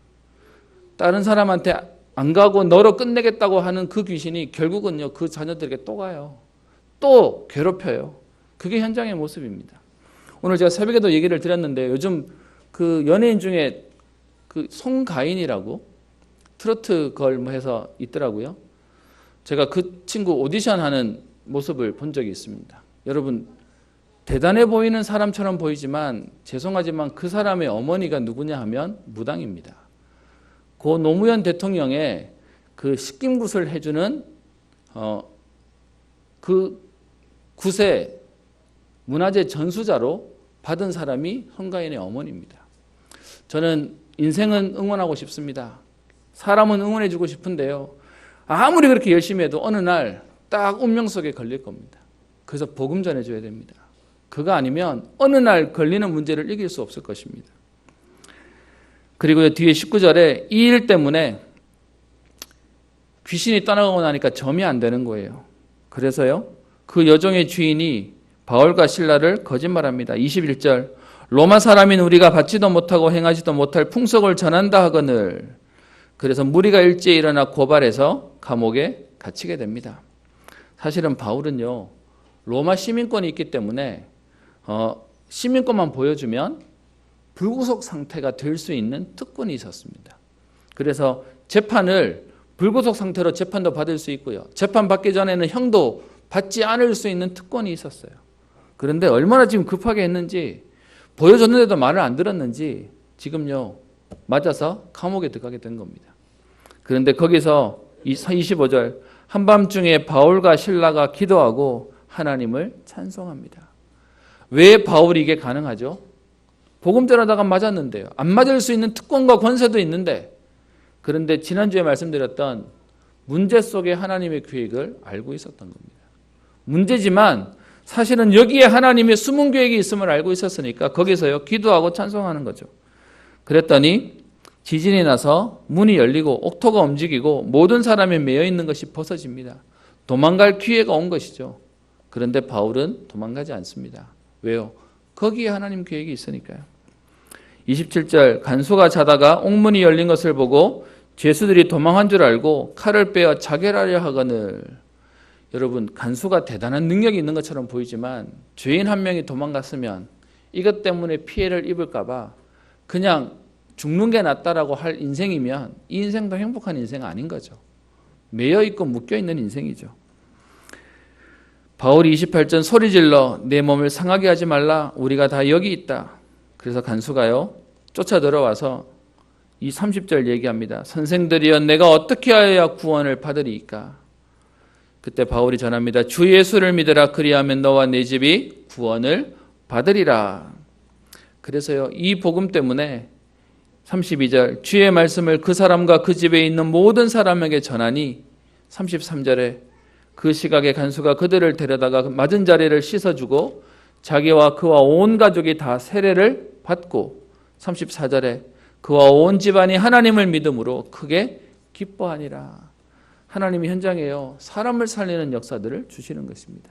다른 사람한테 안 가고 너로 끝내겠다고 하는 그 귀신이 결국은요 그 자녀들에게 또 가요. 또 괴롭혀요. 그게 현장의 모습입니다. 오늘 제가 새벽에도 얘기를 드렸는데 요즘 그 연예인 중에 그 송가인이라고 트로트 걸 뭐 해서 있더라고요. 제가 그 친구 오디션 하는 모습을 본 적이 있습니다. 여러분 대단해 보이는 사람처럼 보이지만 죄송하지만 그 사람의 어머니가 누구냐 하면 무당입니다. 고 노무현 대통령의 그 식김굿을 해주는 그 굿의 문화재 전수자로 받은 사람이 송가인의 어머니입니다. 저는 인생은 응원하고 싶습니다. 사람은 응원해주고 싶은데요. 아무리 그렇게 열심히 해도 어느 날 딱 운명 속에 걸릴 겁니다. 그래서 복음 전해줘야 됩니다. 그거 아니면 어느 날 걸리는 문제를 이길 수 없을 것입니다. 그리고 뒤에 19절에 이 일 때문에 귀신이 떠나가고 나니까 점이 안 되는 거예요. 그래서요, 그 여종의 주인이 바울과 실라를 거짓말합니다. 21절, 로마 사람인 우리가 받지도 못하고 행하지도 못할 풍속을 전한다 하거늘. 그래서 무리가 일제히 일어나 고발해서 감옥에 갇히게 됩니다. 사실은 바울은요, 로마 시민권이 있기 때문에 시민권만 보여주면 불구속 상태가 될 수 있는 특권이 있었습니다. 그래서 재판을 불구속 상태로 재판도 받을 수 있고요. 재판 받기 전에는 형도 받지 않을 수 있는 특권이 있었어요. 그런데 얼마나 지금 급하게 했는지, 보여줬는데도 말을 안 들었는지 지금요 맞아서 감옥에 들어가게 된 겁니다. 그런데 거기서 25절, 한밤중에 바울과 실라가 기도하고 하나님을 찬송합니다. 왜 바울이 이게 가능하죠? 복음 전하다가 맞았는데요. 안 맞을 수 있는 특권과 권세도 있는데, 그런데 지난주에 말씀드렸던 문제 속에 하나님의 계획을 알고 있었던 겁니다. 문제지만 사실은 여기에 하나님의 숨은 계획이 있음을 알고 있었으니까 거기서요 기도하고 찬송하는 거죠. 그랬더니 지진이 나서 문이 열리고 옥토가 움직이고 모든 사람이 매여 있는 것이 벗어집니다. 도망갈 기회가 온 것이죠. 그런데 바울은 도망가지 않습니다. 왜요? 거기에 하나님 계획이 있으니까요. 27절, 간수가 자다가 옥문이 열린 것을 보고 죄수들이 도망한 줄 알고 칼을 빼어 자결하려 하거늘. 여러분, 간수가 대단한 능력이 있는 것처럼 보이지만 죄인 한 명이 도망갔으면 이것 때문에 피해를 입을까 봐 그냥 죽는 게 낫다라고 할 인생이면 이 인생도 행복한 인생 아닌 거죠. 매여있고 묶여있는 인생이죠. 바울이 28절, 소리질러 내 몸을 상하게 하지 말라, 우리가 다 여기 있다. 그래서 간수가요 쫓아 들어와서 이 30절 얘기합니다. 선생들이여 내가 어떻게 하여야 구원을 받으리이까. 그때 바울이 전합니다. 주 예수를 믿으라, 그리하면 너와 내 집이 구원을 받으리라. 그래서요 이 복음 때문에 32절, 주의 말씀을 그 사람과 그 집에 있는 모든 사람에게 전하니, 33절에 그 시각에 간수가 그들을 데려다가 맞은 자리를 씻어주고 자기와 그와 온 가족이 다 세례를 받고, 34절에 그와 온 집안이 하나님을 믿음으로 크게 기뻐하니라. 하나님이 현장에요 사람을 살리는 역사들을 주시는 것입니다.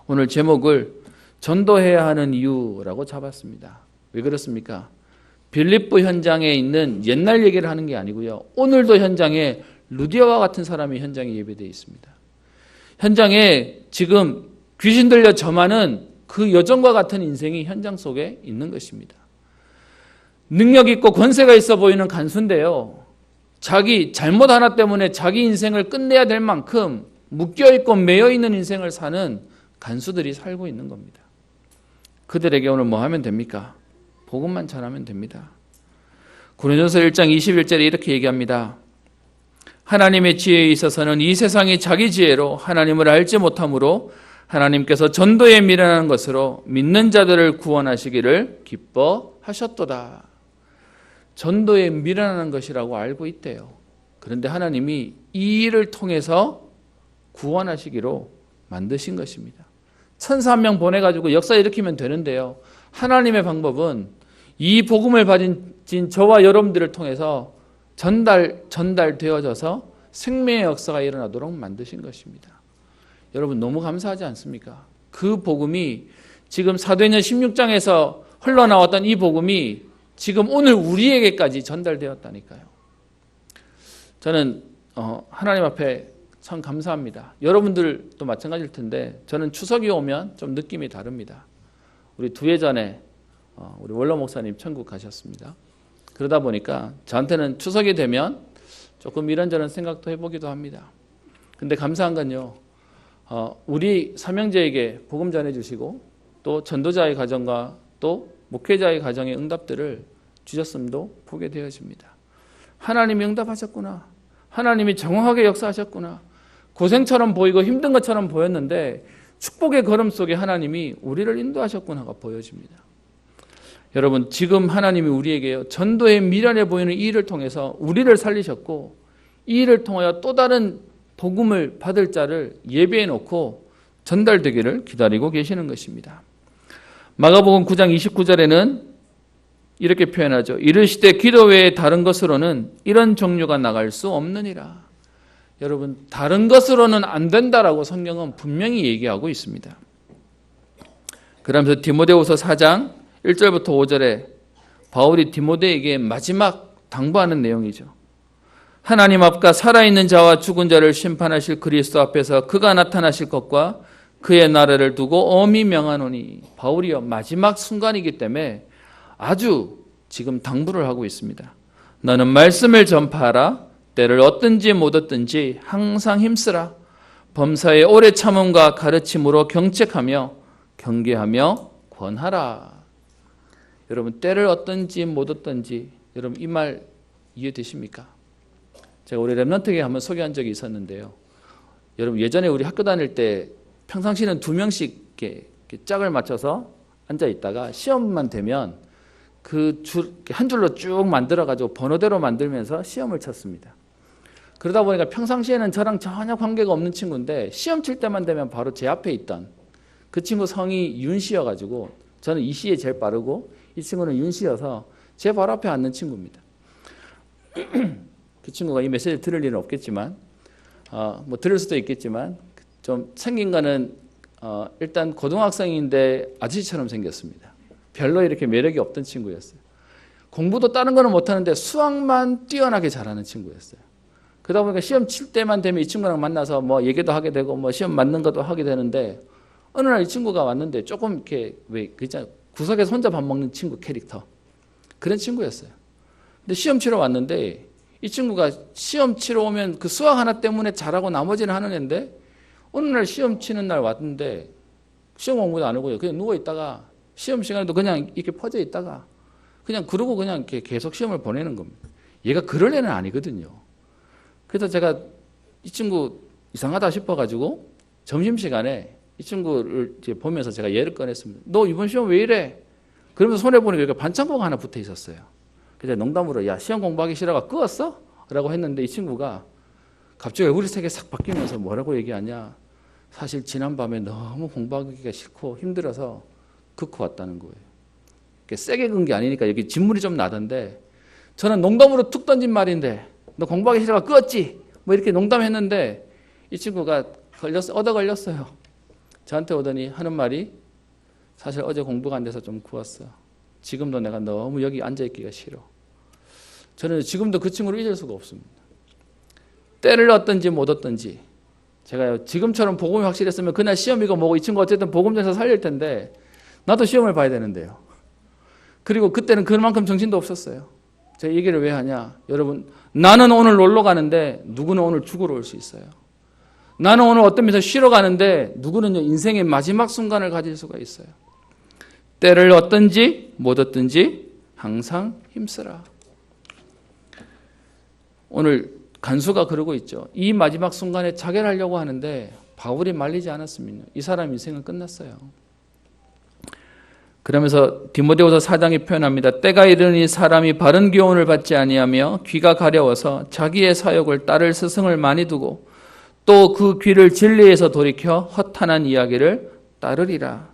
오늘 제목을 전도해야 하는 이유라고 잡았습니다. 왜 그렇습니까? 빌립보 현장에 있는 옛날 얘기를 하는 게 아니고요. 오늘도 현장에 루디아와 같은 사람이 현장에 예배되어 있습니다. 현장에 지금 귀신 들려 점하는 그 여정과 같은 인생이 현장 속에 있는 것입니다. 능력 있고 권세가 있어 보이는 간수인데요. 자기 잘못 하나 때문에 자기 인생을 끝내야 될 만큼 묶여있고 매여있는 인생을 사는 간수들이 살고 있는 겁니다. 그들에게 오늘 뭐 하면 됩니까? 복음만 전하면 됩니다. 고린도서 1장 21절에 이렇게 얘기합니다. 하나님의 지혜에 있어서는 이 세상이 자기 지혜로 하나님을 알지 못하므로 하나님께서 전도에 미련한 것으로 믿는 자들을 구원하시기를 기뻐하셨도다. 전도에 미련한 것이라고 알고 있대요. 그런데 하나님이 이 일을 통해서 구원하시기로 만드신 것입니다. 천사 한 명 보내가지고 역사 일으키면 되는데요. 하나님의 방법은 이 복음을 가진 저와 여러분들을 통해서 전달되어져서 생명의 역사가 일어나도록 만드신 것입니다. 여러분 너무 감사하지 않습니까? 그 복음이 지금 사도행전 16장에서 흘러나왔던 이 복음이 지금 오늘 우리에게까지 전달되었다니까요. 저는 하나님 앞에 참 감사합니다. 여러분들도 마찬가지일 텐데 저는 추석이 오면 좀 느낌이 다릅니다. 우리 2해 전에 우리 원로 목사님 천국 가셨습니다. 그러다 보니까 저한테는 추석이 되면 조금 이런저런 생각도 해보기도 합니다. 근데 감사한 건요, 우리 삼형제에게 복음 전해주시고 또 전도자의 가정과 또 목회자의 가정의 응답들을 주셨음도 보게 되어집니다. 하나님이 응답하셨구나. 하나님이 정확하게 역사하셨구나. 고생처럼 보이고 힘든 것처럼 보였는데 축복의 걸음 속에 하나님이 우리를 인도하셨구나가 보여집니다. 여러분, 지금 하나님이 우리에게 전도의 미련해 보이는 이 일을 통해서 우리를 살리셨고, 이 일을 통하여 또 다른 복음을 받을 자를 예배해 놓고 전달되기를 기다리고 계시는 것입니다. 마가복음 9장 29절에는 이렇게 표현하죠. 이르시되 기도 외에 다른 것으로는 이런 종류가 나갈 수 없느니라. 여러분, 다른 것으로는 안 된다라고 성경은 분명히 얘기하고 있습니다. 그러면서 디모데후서 4장 1절부터 5절에 바울이 디모데에게 마지막 당부하는 내용이죠. 하나님 앞과 살아있는 자와 죽은 자를 심판하실 그리스도 앞에서 그가 나타나실 것과 그의 나라를 두고 엄히 명하노니. 바울이요, 마지막 순간이기 때문에 아주 지금 당부를 하고 있습니다. 너는 말씀을 전파하라. 때를 얻든지 못 얻든지 항상 힘쓰라. 범사에 오래 참음과 가르침으로 경책하며 경계하며 권하라. 여러분, 때를 얻든지 못 얻든지, 여러분 이 말 이해되십니까? 제가 우리 랩런트에게 한번 소개한 적이 있었는데요. 여러분, 예전에 우리 학교 다닐 때 평상시는 2명씩 이렇게 짝을 맞춰서 앉아 있다가 시험만 되면 그 한 줄로 쭉 만들어가지고 번호대로 만들면서 시험을 쳤습니다. 그러다 보니까 평상시에는 저랑 전혀 관계가 없는 친구인데 시험 칠 때만 되면 바로 제 앞에 있던 그 친구 성이 윤 씨여가지고 저는 이 씨에 제일 빠르고 이 친구는 윤 씨여서 제 바로 앞에 앉는 친구입니다. 그 친구가 이 메시지를 들을 일은 없겠지만 뭐 들을 수도 있겠지만 좀 생긴 거는 일단 고등학생인데 아저씨처럼 생겼습니다. 별로 이렇게 매력이 없던 친구였어요. 공부도 다른 거는 못하는데 수학만 뛰어나게 잘하는 친구였어요. 그러다 보니까 시험 칠 때만 되면 이 친구랑 만나서 뭐 얘기도 하게 되고 뭐 시험 맞는 것도 하게 되는데 어느 날 이 친구가 왔는데 조금 이렇게 그냥 구석에서 혼자 밥 먹는 친구 캐릭터 그런 친구였어요. 근데 시험 치러 왔는데 이 친구가 시험 치러 오면 그 수학 하나 때문에 잘하고 나머지는 하는 애인데 어느 날 시험 치는 날 왔는데 시험 공부도 안 하고요. 그냥 누워 있다가 시험 시간에도 그냥 이렇게 퍼져 있다가 그냥 그러고 그냥 이렇게 계속 시험을 보내는 겁니다. 얘가 그럴 애는 아니거든요. 그래서 제가 이 친구 이상하다 싶어가지고 점심시간에 이 친구를 이제 보면서 제가 예를 꺼냈습니다. 너 이번 시험 왜 이래? 그러면서 손에 보니까 이렇게 반창고가 하나 붙어 있었어요. 그래서 농담으로 야 시험 공부하기 싫어가 끄었어? 라고 했는데 이 친구가 갑자기 얼굴이 색이 싹 바뀌면서 뭐라고 얘기하냐. 사실 지난밤에 너무 공부하기가 싫고 힘들어서 긋고 왔다는 거예요. 세게 근 게 아니니까 여기 진물이 좀 나던데 저는 농담으로 툭 던진 말인데 너 공부하기 싫어가 끄었지? 뭐 이렇게 농담했는데 이 친구가 얻어 걸렸어요. 저한테 오더니 하는 말이 사실 어제 공부가 안 돼서 좀 구웠어. 지금도 내가 너무 여기 앉아있기가 싫어. 저는 지금도 그 친구를 잊을 수가 없습니다. 때를 얻든지 못 얻든지 제가 지금처럼 복음이 확실했으면 그날 시험이고 뭐고 이 친구 어쨌든 복음전에서 살릴 텐데 나도 시험을 봐야 되는데요. 그리고 그때는 그만큼 정신도 없었어요. 제가 얘기를 왜 하냐. 여러분, 나는 오늘 놀러 가는데 누구는 오늘 죽으러 올 수 있어요. 나는 오늘 어떤 면에서 쉬러 가는데 누구는 인생의 마지막 순간을 가질 수가 있어요. 때를 얻든지 못 얻든지 항상 힘쓰라. 오늘 간수가 그러고 있죠. 이 마지막 순간에 자결하려고 하는데 바울이 말리지 않았습니다. 이 사람 인생은 끝났어요. 그러면서 디모데후서 4장이 표현합니다. 때가 이르니 사람이 바른 교훈을 받지 아니하며 귀가 가려워서 자기의 사욕을 따를 스승을 많이 두고 또 그 귀를 진리에서 돌이켜 허탄한 이야기를 따르리라.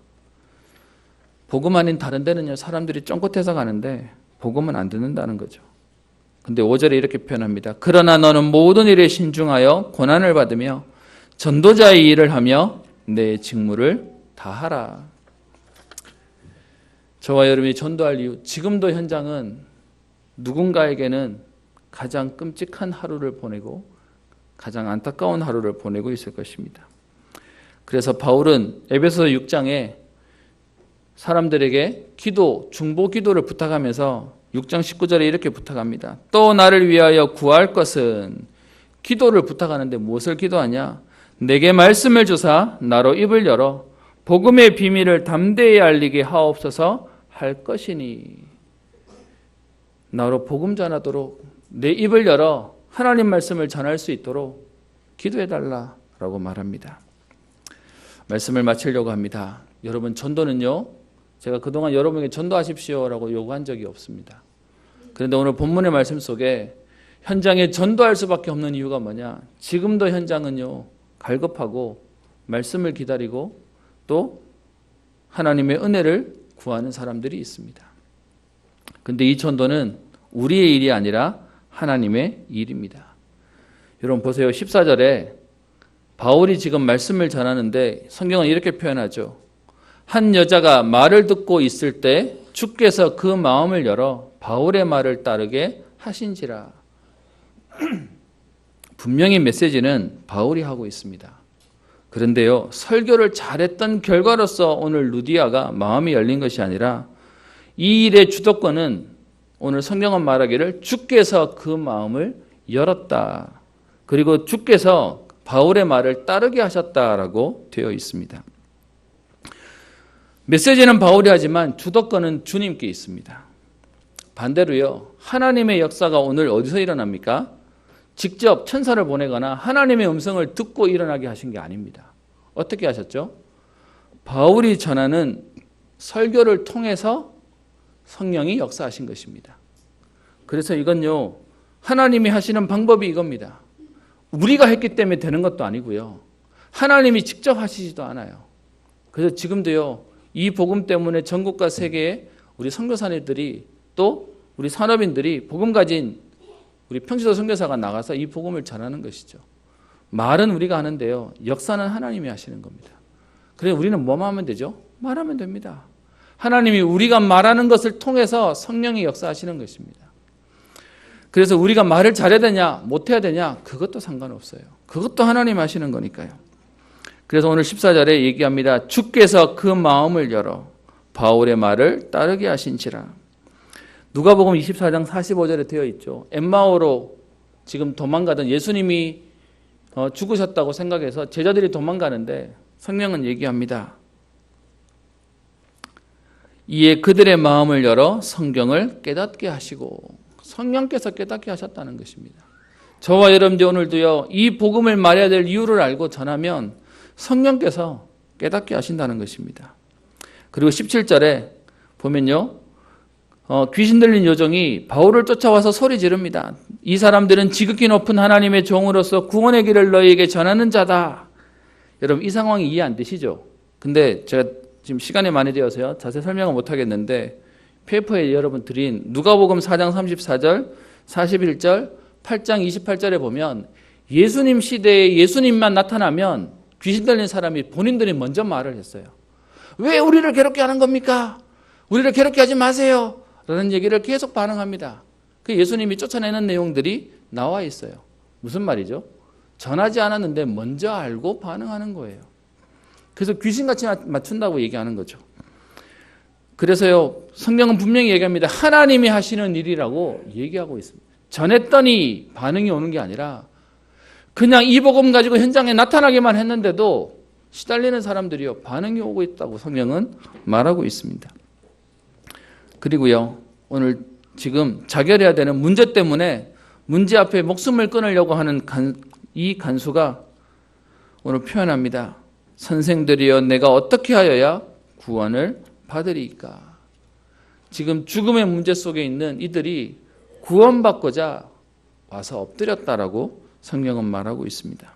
복음 아닌 다른 데는요 사람들이 쫑긋해서 가는데 복음은 안 듣는다는 거죠. 근데 5절에 이렇게 표현합니다. 그러나 너는 모든 일에 신중하여 고난을 받으며 전도자의 일을 하며 내 직무를 다하라. 저와 여러분이 전도할 이유, 지금도 현장은 누군가에게는 가장 끔찍한 하루를 보내고 가장 안타까운 하루를 보내고 있을 것입니다. 그래서 바울은 에베소 6장에 사람들에게 기도, 중보 기도를 부탁하면서 6장 19절에 이렇게 부탁합니다. 또 나를 위하여 구할 것은, 기도를 부탁하는데 무엇을 기도하냐? 내게 말씀을 주사 나로 입을 열어 복음의 비밀을 담대히 알리게 하옵소서 할 것이니. 나로 복음 전하도록 내 입을 열어 하나님 말씀을 전할 수 있도록 기도해달라라고 말합니다. 말씀을 마치려고 합니다. 여러분, 전도는요, 제가 그동안 여러분에게 전도하십시오라고 요구한 적이 없습니다. 그런데 오늘 본문의 말씀 속에 현장에 전도할 수밖에 없는 이유가 뭐냐? 지금도 현장은요, 갈급하고 말씀을 기다리고 또 하나님의 은혜를 구하는 사람들이 있습니다. 그런데 이 전도는 우리의 일이 아니라 하나님의 일입니다. 여러분 보세요. 14절에 바울이 지금 말씀을 전하는데 성경은 이렇게 표현하죠. 한 여자가 말을 듣고 있을 때 주께서 그 마음을 열어 바울의 말을 따르게 하신지라. 분명히 메시지는 바울이 하고 있습니다. 그런데요, 설교를 잘했던 결과로서 오늘 루디아가 마음이 열린 것이 아니라 이 일의 주도권은 오늘 성경은 말하기를 주께서 그 마음을 열었다. 그리고 주께서 바울의 말을 따르게 하셨다라고 되어 있습니다. 메시지는 바울이 하지만 주도권은 주님께 있습니다. 반대로요, 하나님의 역사가 오늘 어디서 일어납니까? 직접 천사를 보내거나 하나님의 음성을 듣고 일어나게 하신 게 아닙니다. 어떻게 하셨죠? 바울이 전하는 설교를 통해서 성령이 역사하신 것입니다. 그래서 이건요, 하나님이 하시는 방법이 이겁니다. 우리가 했기 때문에 되는 것도 아니고요, 하나님이 직접 하시지도 않아요. 그래서 지금도요, 이 복음 때문에 전국과 세계에 우리 선교사님들이 또 우리 산업인들이 복음 가진 우리 평시도 선교사가 나가서 이 복음을 전하는 것이죠. 말은 우리가 하는데요, 역사는 하나님이 하시는 겁니다. 그래서 우리는 뭐만 하면 되죠? 말하면 됩니다. 하나님이 우리가 말하는 것을 통해서 성령이 역사하시는 것입니다. 그래서 우리가 말을 잘해야 되냐 못해야 되냐 그것도 상관없어요. 그것도 하나님 하시는 거니까요. 그래서 오늘 14절에 얘기합니다. 주께서 그 마음을 열어 바울의 말을 따르게 하신지라. 누가복음 24장 45절에 되어 있죠. 엠마오로 지금 도망가던 예수님이 죽으셨다고 생각해서 제자들이 도망가는데 성령은 얘기합니다. 이에 그들의 마음을 열어 성경을 깨닫게 하시고, 성령께서 깨닫게 하셨다는 것입니다. 저와 여러분들 오늘도요, 이 복음을 말해야 될 이유를 알고 전하면 성령께서 깨닫게 하신다는 것입니다. 그리고 17절에 보면요, 귀신 들린 요정이 바울을 쫓아와서 소리 지릅니다. 이 사람들은 지극히 높은 하나님의 종으로서 구원의 길을 너희에게 전하는 자다. 여러분, 이 상황이 이해 안 되시죠? 근데 제가 지금 시간이 많이 되어서요, 자세히 설명을 못 하겠는데 페이퍼에 여러분 드린 누가복음 4장 34절, 41절, 8장 28절에 보면 예수님 시대에 예수님만 나타나면 귀신 들린 사람이 본인들이 먼저 말을 했어요. 왜 우리를 괴롭게 하는 겁니까? 우리를 괴롭게 하지 마세요. 라는 얘기를 계속 반응합니다. 그 예수님이 쫓아내는 내용들이 나와 있어요. 무슨 말이죠? 전하지 않았는데 먼저 알고 반응하는 거예요. 그래서 귀신같이 맞춘다고 얘기하는 거죠. 그래서요, 성경은 분명히 얘기합니다. 하나님이 하시는 일이라고 얘기하고 있습니다. 전했더니 반응이 오는 게 아니라 그냥 이 복음 가지고 현장에 나타나기만 했는데도 시달리는 사람들이요, 반응이 오고 있다고 성경은 말하고 있습니다. 그리고요, 오늘 지금 자결해야 되는 문제 때문에 문제 앞에 목숨을 끊으려고 하는 이 간수가 오늘 표현합니다. 선생들이여, 내가 어떻게 하여야 구원을 받으리이까? 지금 죽음의 문제 속에 있는 이들이 구원받고자 와서 엎드렸다라고 성경은 말하고 있습니다.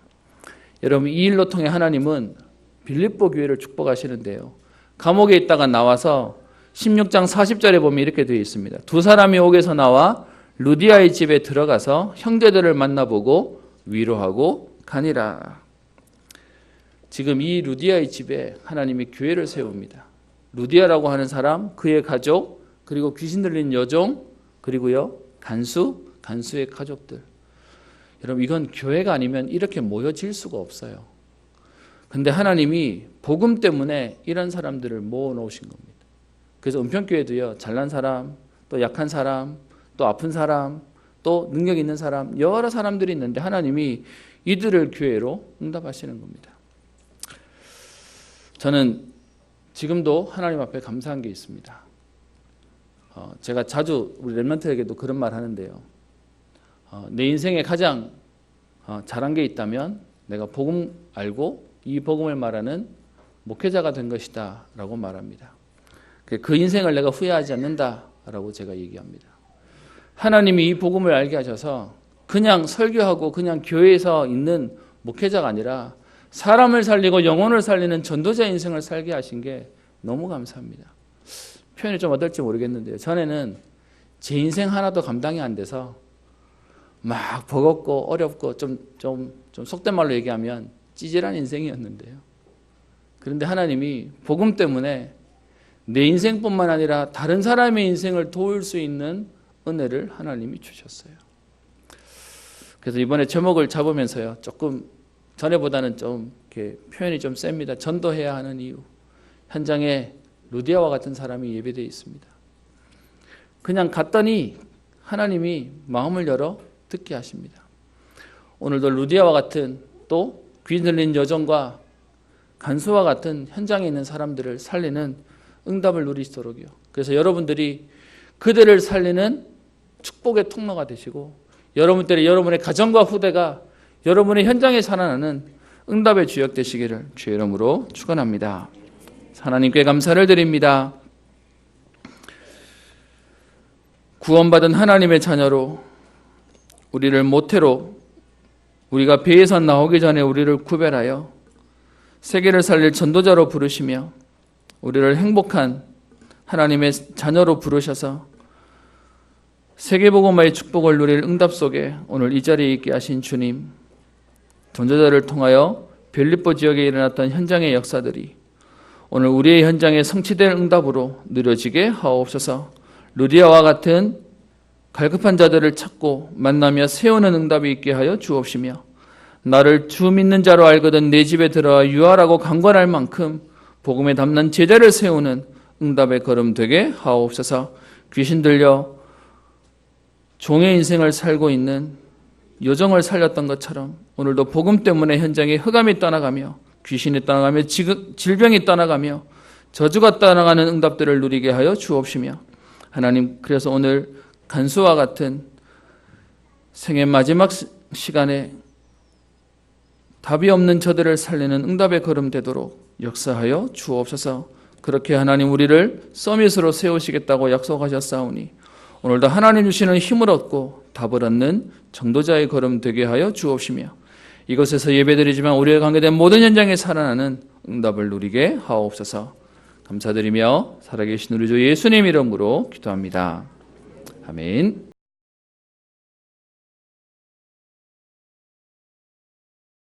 여러분, 이 일로 통해 하나님은 빌립보 교회를 축복하시는데요, 감옥에 있다가 나와서 16장 40절에 보면 이렇게 되어 있습니다. 두 사람이 옥에서 나와 루디아의 집에 들어가서 형제들을 만나보고 위로하고 가니라. 지금 이 루디아의 집에 하나님이 교회를 세웁니다. 루디아라고 하는 사람, 그의 가족, 그리고 귀신 들린 여종, 그리고요, 간수의 가족들. 여러분, 이건 교회가 아니면 이렇게 모여질 수가 없어요. 근데 하나님이 복음 때문에 이런 사람들을 모아놓으신 겁니다. 그래서 은평교회도요, 잘난 사람, 또 약한 사람, 또 아픈 사람, 또 능력 있는 사람, 여러 사람들이 있는데 하나님이 이들을 교회로 응답하시는 겁니다. 저는 지금도 하나님 앞에 감사한 게 있습니다. 제가 자주 우리 렘넌트에게도 그런 말 하는데요. 내 인생에 가장 잘한 게 있다면 내가 복음 알고 이 복음을 말하는 목회자가 된 것이다 라고 말합니다. 그 인생을 내가 후회하지 않는다 라고 제가 얘기합니다. 하나님이 이 복음을 알게 하셔서 그냥 설교하고 그냥 교회에서 있는 목회자가 아니라 사람을 살리고 영혼을 살리는 전도자 인생을 살게 하신 게 너무 감사합니다. 표현이 좀 어떨지 모르겠는데요. 전에는 제 인생 하나도 감당이 안 돼서 막 버겁고 어렵고 좀 속된 말로 얘기하면 찌질한 인생이었는데요. 그런데 하나님이 복음 때문에 내 인생뿐만 아니라 다른 사람의 인생을 도울 수 있는 은혜를 하나님이 주셨어요. 그래서 이번에 제목을 잡으면서요, 조금 전에보다는 좀 이렇게 표현이 좀 셉니다. 전도해야 하는 이유. 현장에 루디아와 같은 사람이 예배되어 있습니다. 그냥 갔더니 하나님이 마음을 열어 듣게 하십니다. 오늘도 루디아와 같은 또 귀 들린 여정과 간수와 같은 현장에 있는 사람들을 살리는 응답을 누리시도록요. 그래서 여러분들이 그들을 살리는 축복의 통로가 되시고 여러분들이 여러분의 가정과 후대가 여러분의 현장에 살아나는 응답의 주역 되시기를 주의 이름으로 축원합니다. 하나님께 감사를 드립니다. 구원받은 하나님의 자녀로 우리를 모태로 우리가 배에서 나오기 전에 우리를 구별하여 세계를 살릴 전도자로 부르시며 우리를 행복한 하나님의 자녀로 부르셔서 세계복음화의 축복을 누릴 응답 속에 오늘 이 자리에 있게 하신 주님, 전도자를 통하여 빌립보 지역에 일어났던 현장의 역사들이 오늘 우리의 현장에 성취될 응답으로 누려지게 하옵소서. 루디아와 같은 갈급한 자들을 찾고 만나며 세우는 응답이 있게 하여 주옵시며 나를 주 믿는 자로 알거든 내 집에 들어와 유하라고 강권할 만큼 복음에 담는 제자를 세우는 응답의 걸음 되게 하옵소서. 귀신 들려 종의 인생을 살고 있는 여정을 살렸던 것처럼 오늘도 복음 때문에 현장에 흑암이 떠나가며 귀신이 떠나가며 질병이 떠나가며 저주가 떠나가는 응답들을 누리게 하여 주옵시며 하나님, 그래서 오늘 간수와 같은 생의 마지막 시간에 답이 없는 저들을 살리는 응답의 걸음 되도록 역사하여 주옵소서. 그렇게 하나님 우리를 서밋으로 세우시겠다고 약속하셨사오니 오늘도 하나님 주시는 힘을 얻고 답을 얻는 전도자의 걸음 되게 하여 주옵시며 이곳에서 예배드리지만 우리가 관계된 모든 현장에 살아나는 응답을 누리게 하옵소서. 감사드리며 살아계신 우리 주 예수님 이름으로 기도합니다. 아멘.